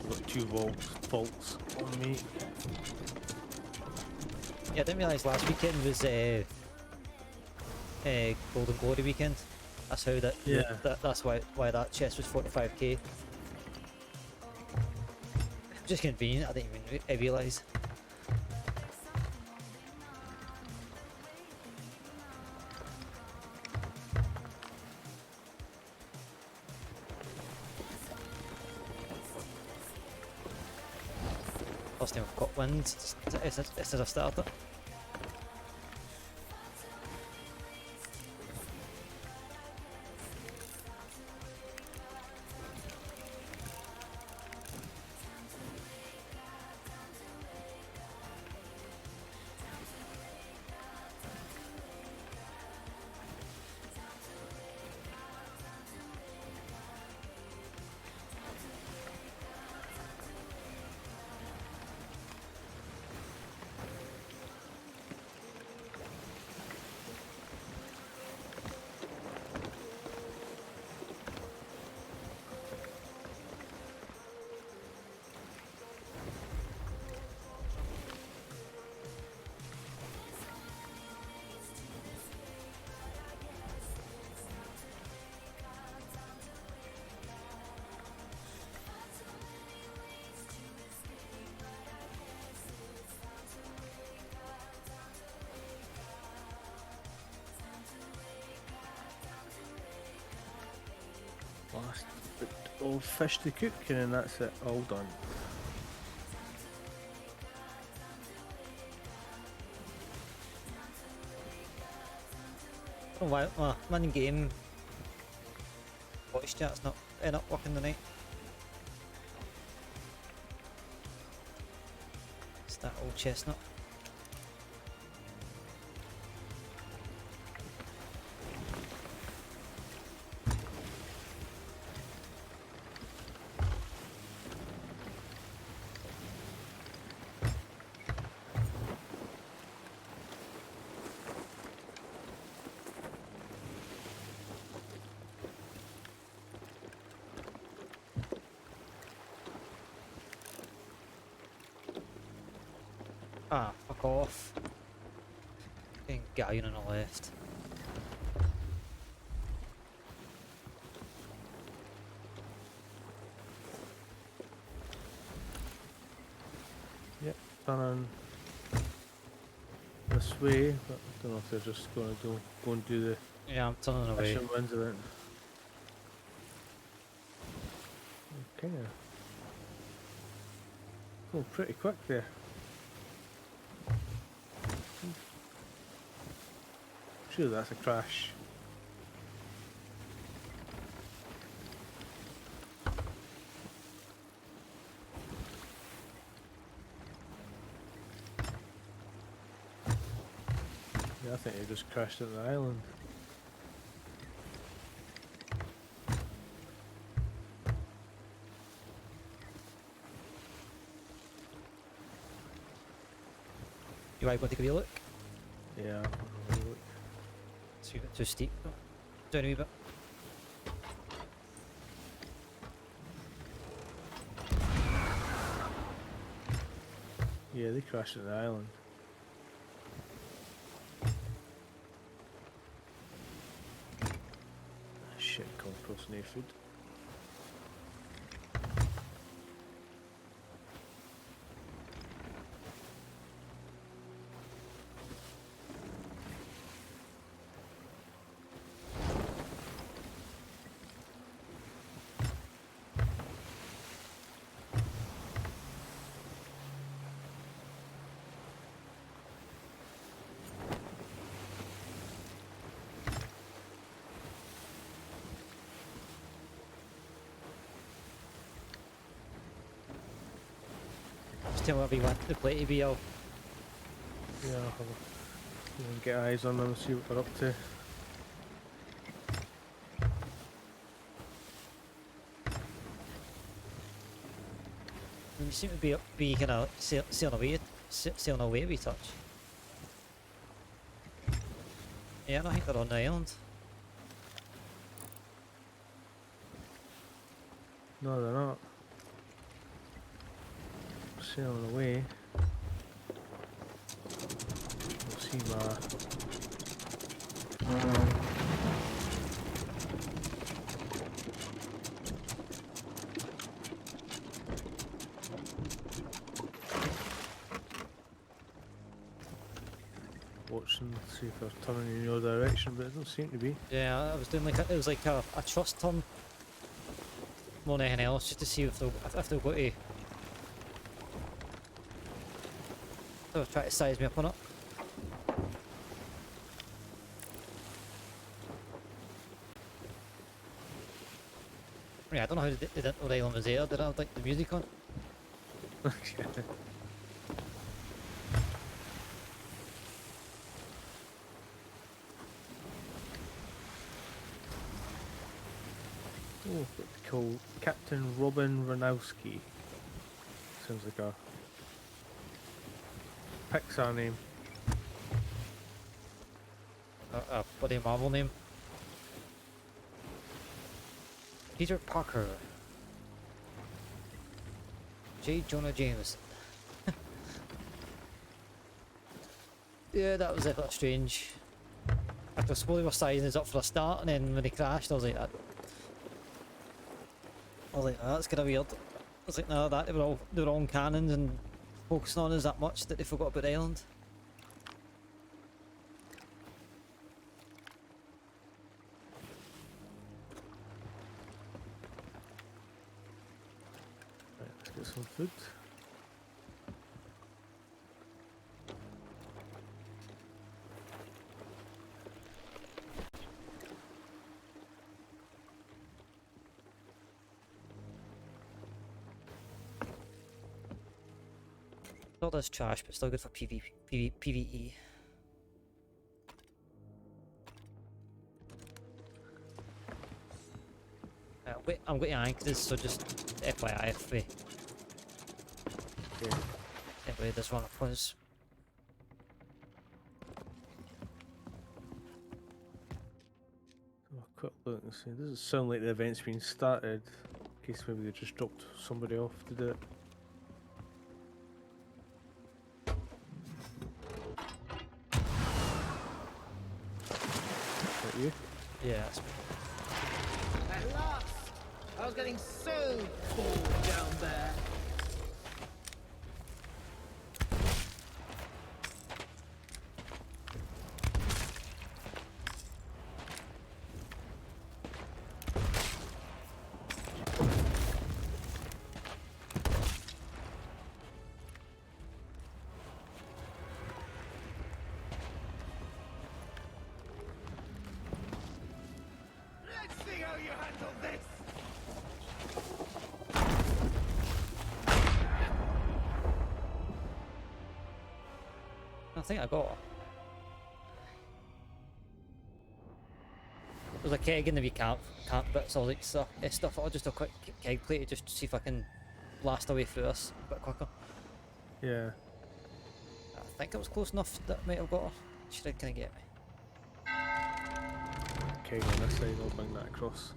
B: Got 2 bolts on me.
A: Yeah, I didn't realise last weekend was Golden Glory weekend. That's how that's why that chest was 45k. Just convenient. I didn't even realise. First time I've got wind since I started.
B: Last bit of fish to cook, and then that's it, all done.
A: Oh, why my in-game voice chat's not working tonight. It's that old chestnut. Ah, fuck off. Fucking guy on the left.
B: Yep, turning this way, but I don't know if they're just going to go and do the
A: Yeah, I'm turning away.
B: fishing winds of it. Okay. Going pretty quick there. Sure, that's a crash. Yeah, I think they just crashed into the island.
A: You might want to take a wee look.
B: Yeah, I'll have a look.
A: It's a wee bit too steep. Down a wee bit.
B: Yeah, they crashed into the island. Shit, come across no food.
A: Just tell me what you want the play to be. I'll
B: Yeah, I'll have a get eyes on them and see what they're up to.
A: You seem to be kind of sailing away a wee touch. Yeah, I think they're on the island.
B: No, they're not. Sailing away. We'll see watching, see if they're turning in your direction, but it doesn't seem to be.
A: Yeah, I was doing like it was like a trust turn more than anything else, just to see if they'll go to. They'll try to size me up on it. Yeah, I don't know how they didn't know the island was there. Did I have like the music on?
B: Oh, what they call Captain Robin Ranowski. Sounds like a Pixar name.
A: A bloody Marvel name. Peter Parker. J. Jonah Jameson. Yeah, that was a bit strange. After slowly were sizing us up for a start, and then when they crashed, I was like, oh, that's kind of weird. I was like, no, that they were all on cannons and focusing on us that much that they forgot about the island.
B: some food.
A: All this trash, but still good for PvE. Wait, I'm going to anchor this, so just FYI if we this run up was.
B: Oh, quick look and see. Doesn't sound like the event's been started. In case maybe they just dropped somebody off to do it. Is that you?
A: Yeah, that's
D: At last! I was getting so bored down there. Let's see how you handle this!
A: I think I got it. There's a keg in the wee camp bits, all like stuff. I'll just a quick keg plate just to see if I can blast away through this a bit quicker.
B: Yeah.
A: I think it was close enough that I might have got her. She did kind of get me.
B: Okay, on this side, I'll bring that across.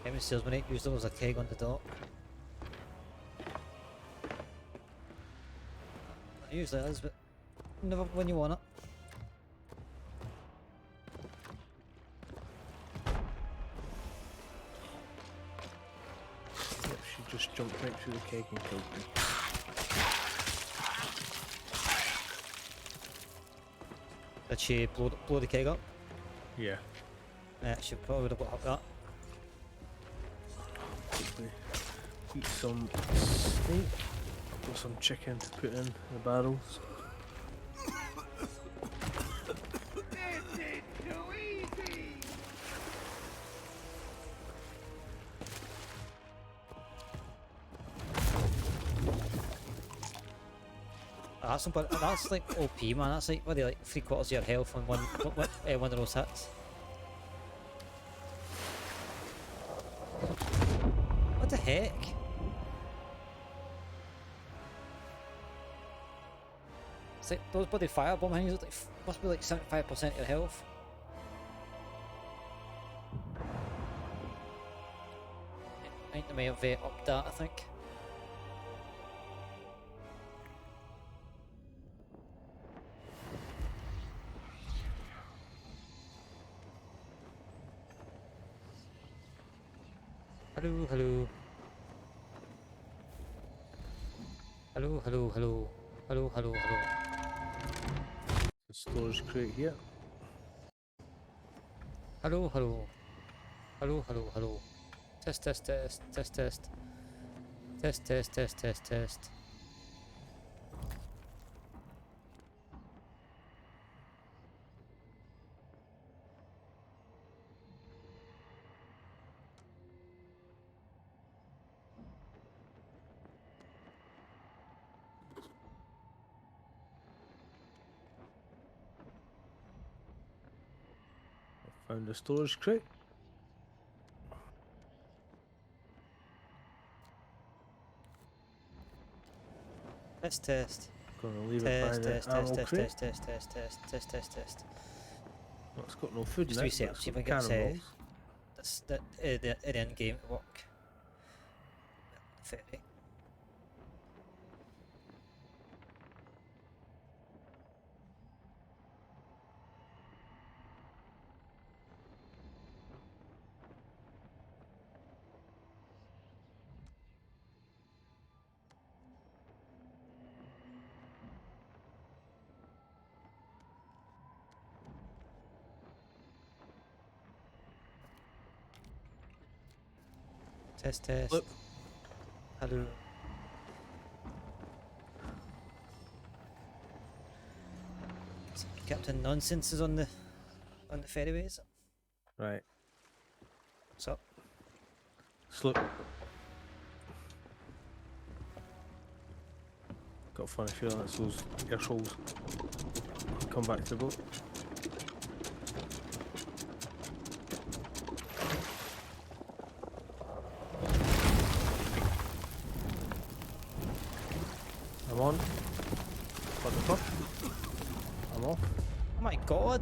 A: Every salesman ain't used as a keg on the dock. Usually it is, but never when you want it.
B: Yep, she just jumped right through the keg and killed me.
A: Did she blow the keg up?
B: Yeah.
A: Yeah, she probably would have got up that.
B: Quickly eat some steak. I've got some chicken to put in the barrels.
D: This is too easy!
A: That's like OP, man. That's like what, like 3/4 of your health on one of those hits. What the heck? It's like those bloody firebomb things. Like, must be like 75% of your health. I think they may have upped that. I think. Hello, hello. Hello, hello, hello. Hello, hello, hello.
B: The storage crate here.
A: Hello, hello. Hello, hello, hello. Test, test, test, test, test. Test, test, test, test, test.
B: Found a storage crate.
A: Test, test.
B: Gonna leave it by
A: Test,
B: the
A: test,
B: ammo
A: test, test,
B: crate.
A: test, test, test, test, test, test, test.
B: Well, it's got no food
A: Just
B: in it.
A: reset,
B: but it's
A: see if
B: got
A: I can get
B: cannonballs.
A: the end game to work. ferry. Test, test.
B: Look.
A: Hello. Captain Nonsense is on the ferryways.
B: Right.
A: What's up?
B: Sloop. Got a funny feeling it's those air shoals. Come back to the boat. I'm on. What the fuck? I'm off.
A: Oh my god!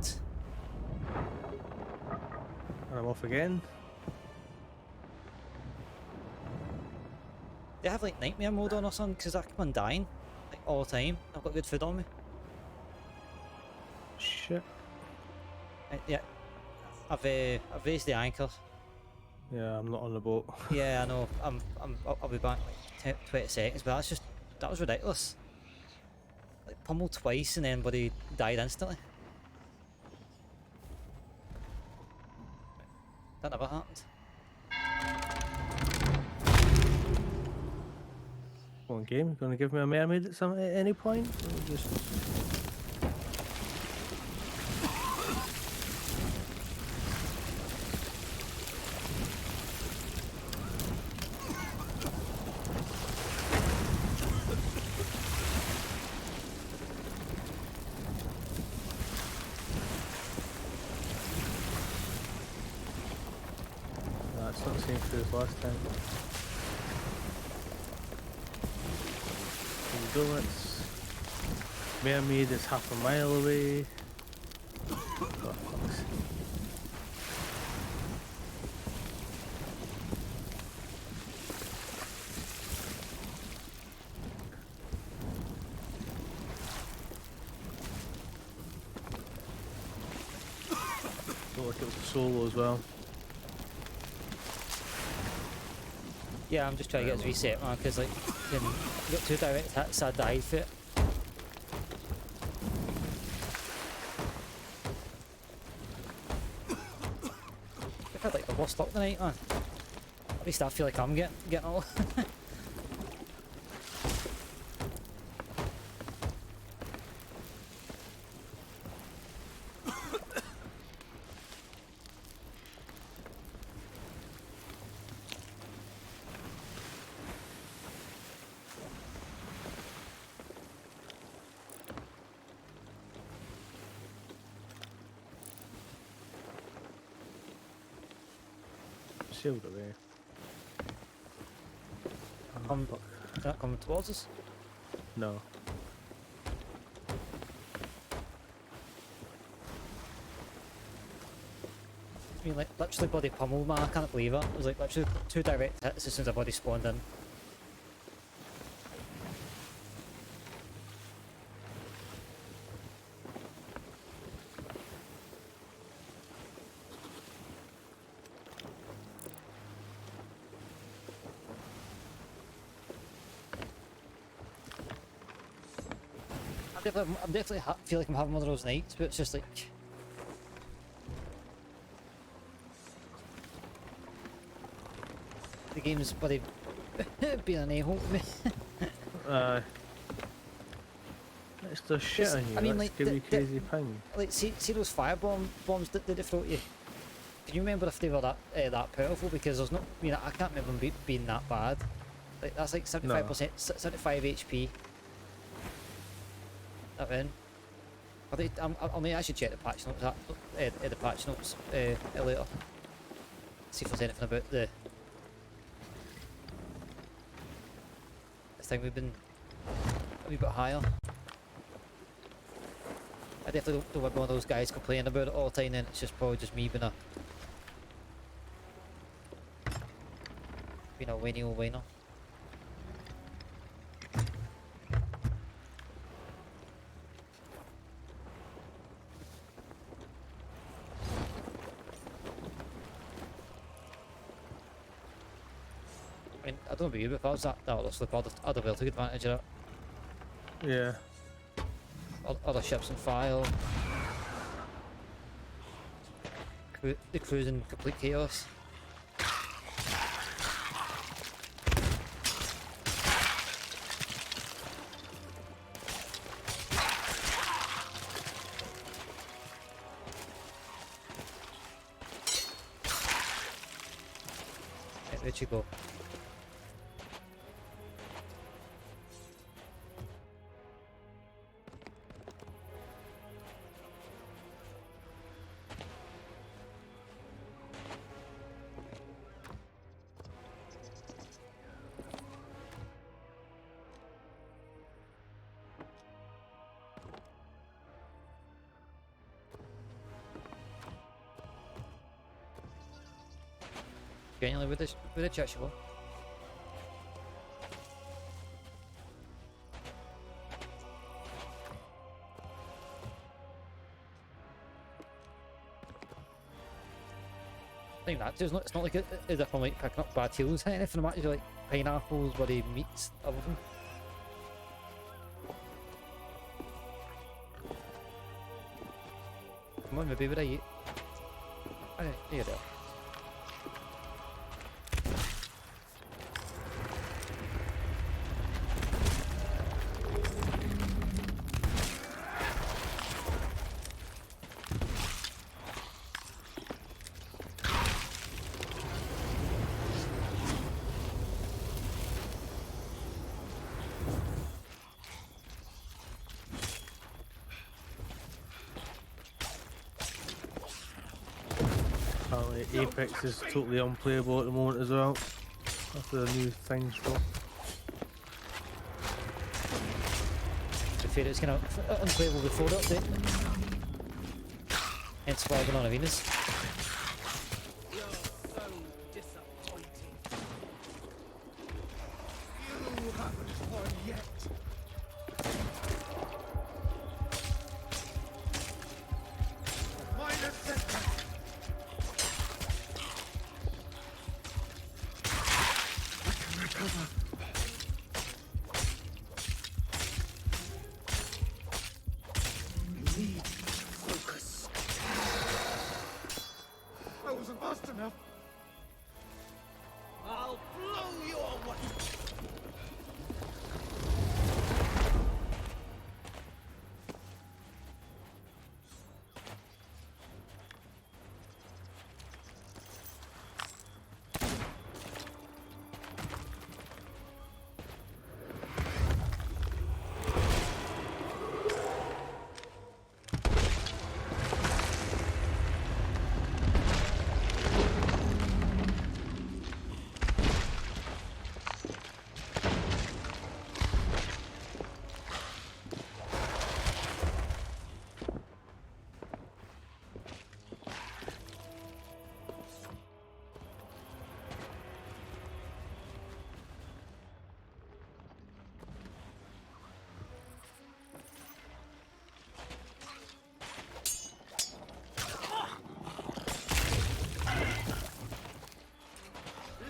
B: And I'm off again.
A: They have like nightmare mode on or something because I keep on dying like all the time. I've got good food on me.
B: Shit.
A: Yeah, I've raised the anchor.
B: Yeah, I'm not on the boat.
A: Yeah, I know. I'll be back in like 20 seconds, but that was ridiculous. Like pummeled twice and then buddy died instantly. That never happened.
B: Come on, game. You gonna give me a mermaid at any point? Or just... Nah, it's not the same food as last time. Bullets. Mermaid is half a mile away. Oh, fuck's sake. Looked like it was a solo as well.
A: Yeah, I'm just trying to get it reset, man, because like you got 2 direct hits, I died for it. I've had like the worst luck tonight, man. At least I feel like I'm getting all.
B: Sailed away. Oh, fuck.
A: Is that coming towards us?
B: No.
A: I mean, like literally body pummeled, man. I can't believe it. It was like literally 2 direct hits as soon as a body spawned in. I'm definitely feel like I'm having one of those nights, but it's just like the game's bloody being an a-hole to me.
B: It's the shit on you.
A: I mean,
B: Let's
A: like,
B: give you crazy ping.
A: Like, see those bombs that they throw at you. Can you remember if they were that powerful? Because there's not. I mean, I can't remember them being that bad. Like that's like 75%, 75 HP. That in. I mean, I should check the patch notes. The patch notes later. See if there's anything about the thing we've been a wee bit higher. I definitely don't want one of those guys complaining about it all the time, and it's just probably just me being a whiny old whiner. don't know about you, but if I was that other slip, I'd have well took advantage of it.
B: Yeah.
A: Other ships in fire. The crew's in complete chaos. Yeah, where'd you go? Genuinely, with the church you go. I think that too. It's not like as if I'm like picking up bad tools or anything. I'm actually like pineapples, bloody meats, everything. Come on, maybe would I eat? Okay, here you go.
B: Apparently Apex is totally unplayable at the moment as well. After the new things drop.
A: I fear it's kind of unplayable before the update. Hence why I've been on arenas.
D: You're so disappointing. You haven't won yet. Minor setback. We can recover. You need focus. I wasn't fast enough. I'll blow you away.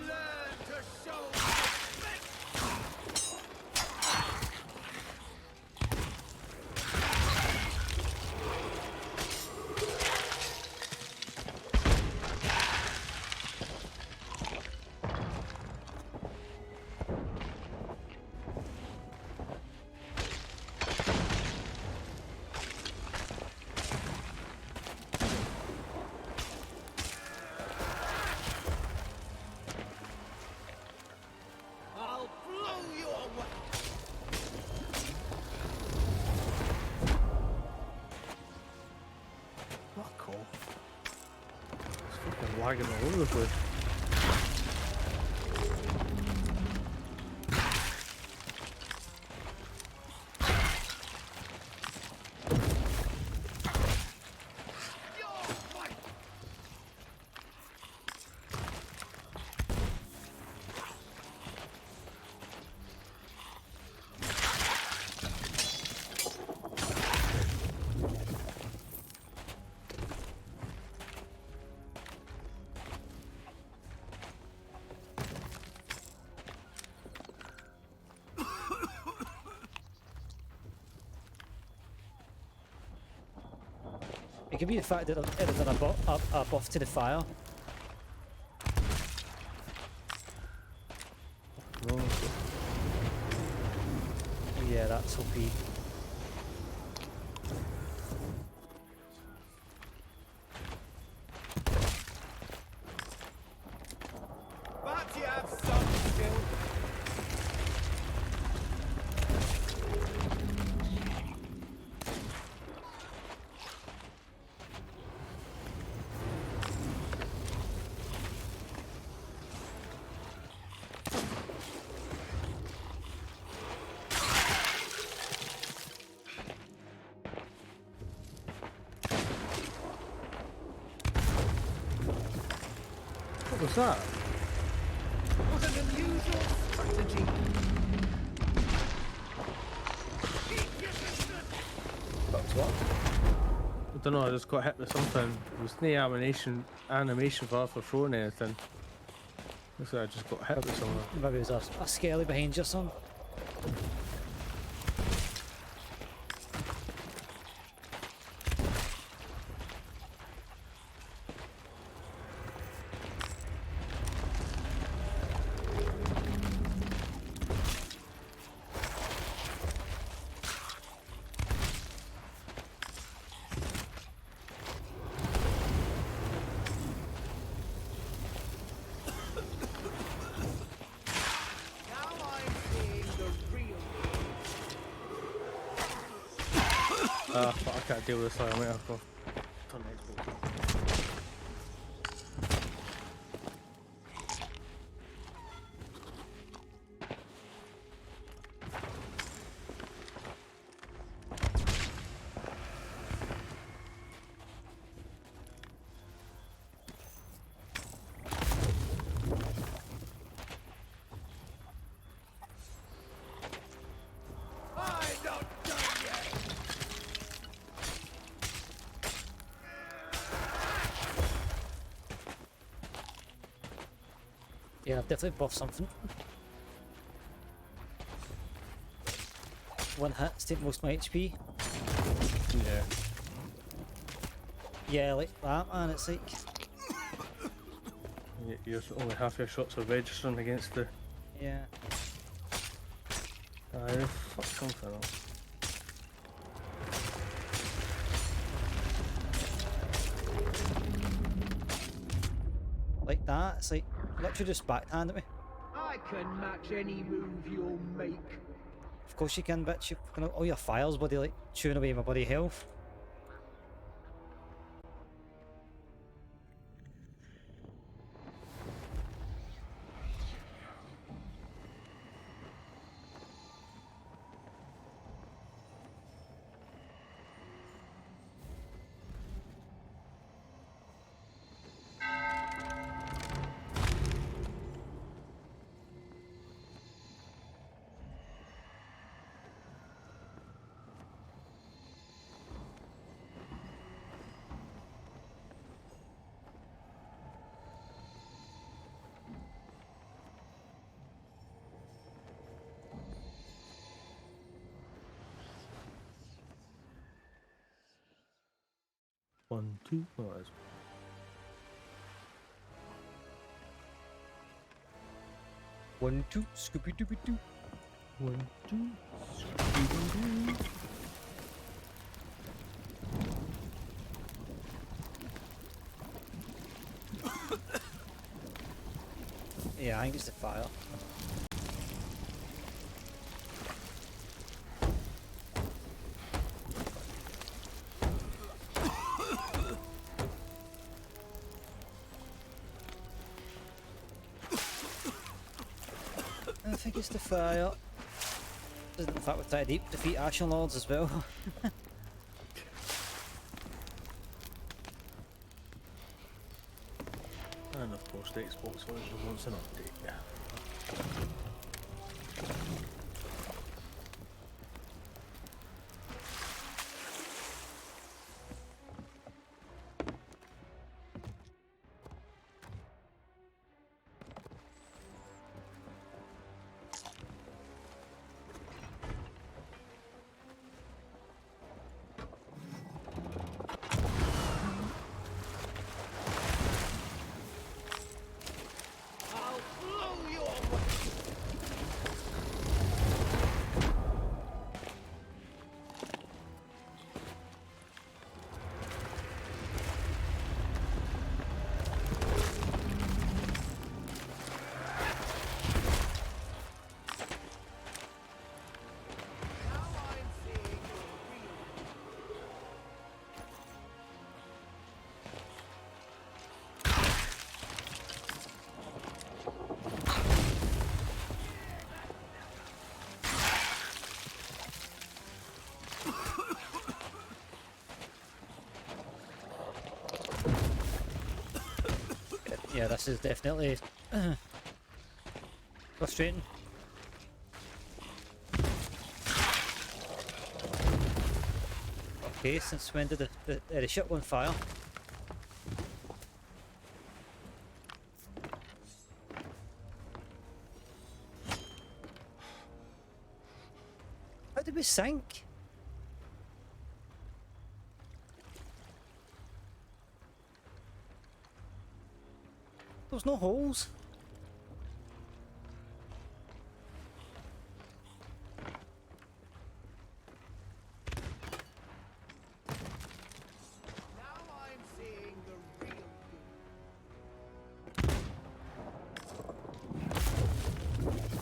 D: Learn to show respect. I'll blow you away.
B: Fuck off. It's fucking lagging all over the place.
D: You're mine.
A: It could be the fact that it had done a buff to the fire.
B: No.
A: Yeah, that's OP.
D: Perhaps you have some skill.
B: What was that?
D: What an unusual strategy.
A: That's what?
B: I don't know, I just got hit with something. There was no animation for throwing anything. Looks like I just got hit with something.
A: Maybe there's a skelly behind you, son.
D: Now I'm seeing the real.
B: Fuck, I can't deal with this, so I might have to turn the Xbox off.
D: I'm not done yet.
A: Yeah, I've definitely buffed something. One hit's take most of my HP.
B: Yeah.
A: Yeah, like that, man. It's like
B: Only half your shots are registering against the.
A: yeah.
B: Fuck something else.
A: Like that. It's like literally just backhand at me.
D: I can match any move you'll make.
A: Of course you can, bitch. You fucking all your files, buddy, like chewing away my bloody health.
B: One, two, oh, that's
A: One, two, Scooby Dooby Doo.
B: one, two, Scooby-Doo.
A: Yeah, I think it's the fire. I think it's the fire. Isn't the fact we're trying to defeat Ashen Lords as well?
B: And of course the Xbox One wants an update, yeah.
A: Yeah, this is definitely frustrating. Okay, since when did the ship on fire? How did we sink? There was no holes.
D: Now I'm seeing the real you.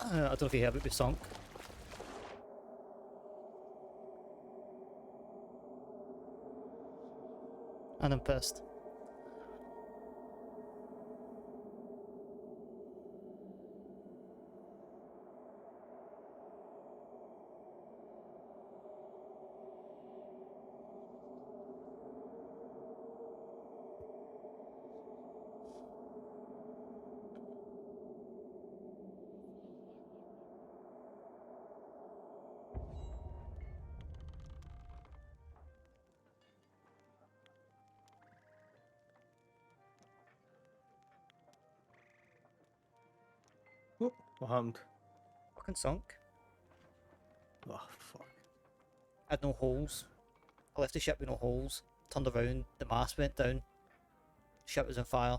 A: I don't know if you heard it, we sunk. And I'm pissed.
B: Oh, what happened?
A: Fucking sunk.
B: Oh, fuck.
A: Had no holes. I left the ship with no holes. Turned around, the mast went down. Ship was on fire.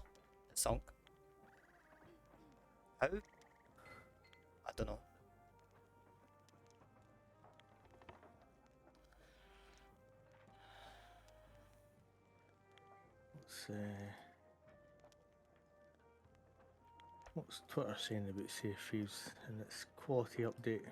A: It sunk. How? I don't know.
B: What's Twitter saying about Thieves and its quality update?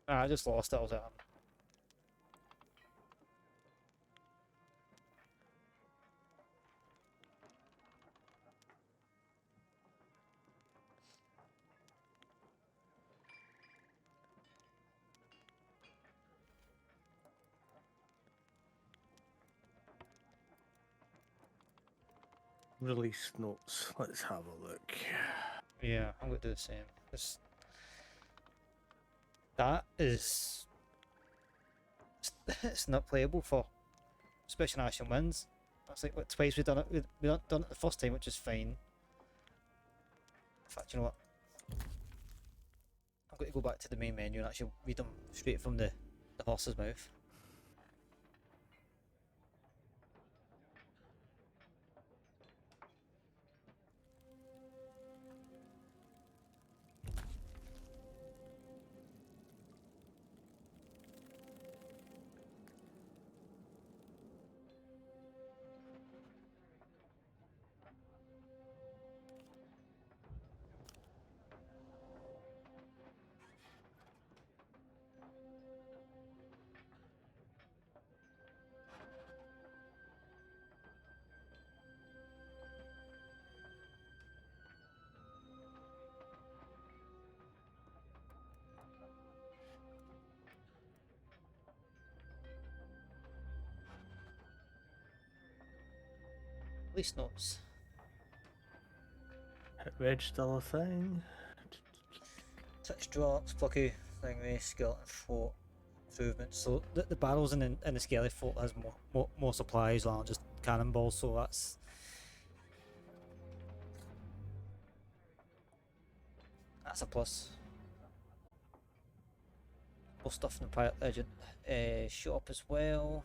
A: I just lost it. I was like,
B: Release notes. Let's have a look.
A: yeah, I'm gonna do the same. That is, it's not playable for Special Nation wins. That's like what, twice we've done it. We done it the first time, which is fine. In fact, you know what? I'm going to go back to the main menu and actually read them straight from the horse's mouth. Release notes.
B: Hit reg still a thing.
A: Touch drops, plucky, thingy, skeleton fort, improvements. So the barrels in the skeleton fort has more supplies rather than just cannonballs. So that's a plus. stuff in the Pirate Legend shop as well.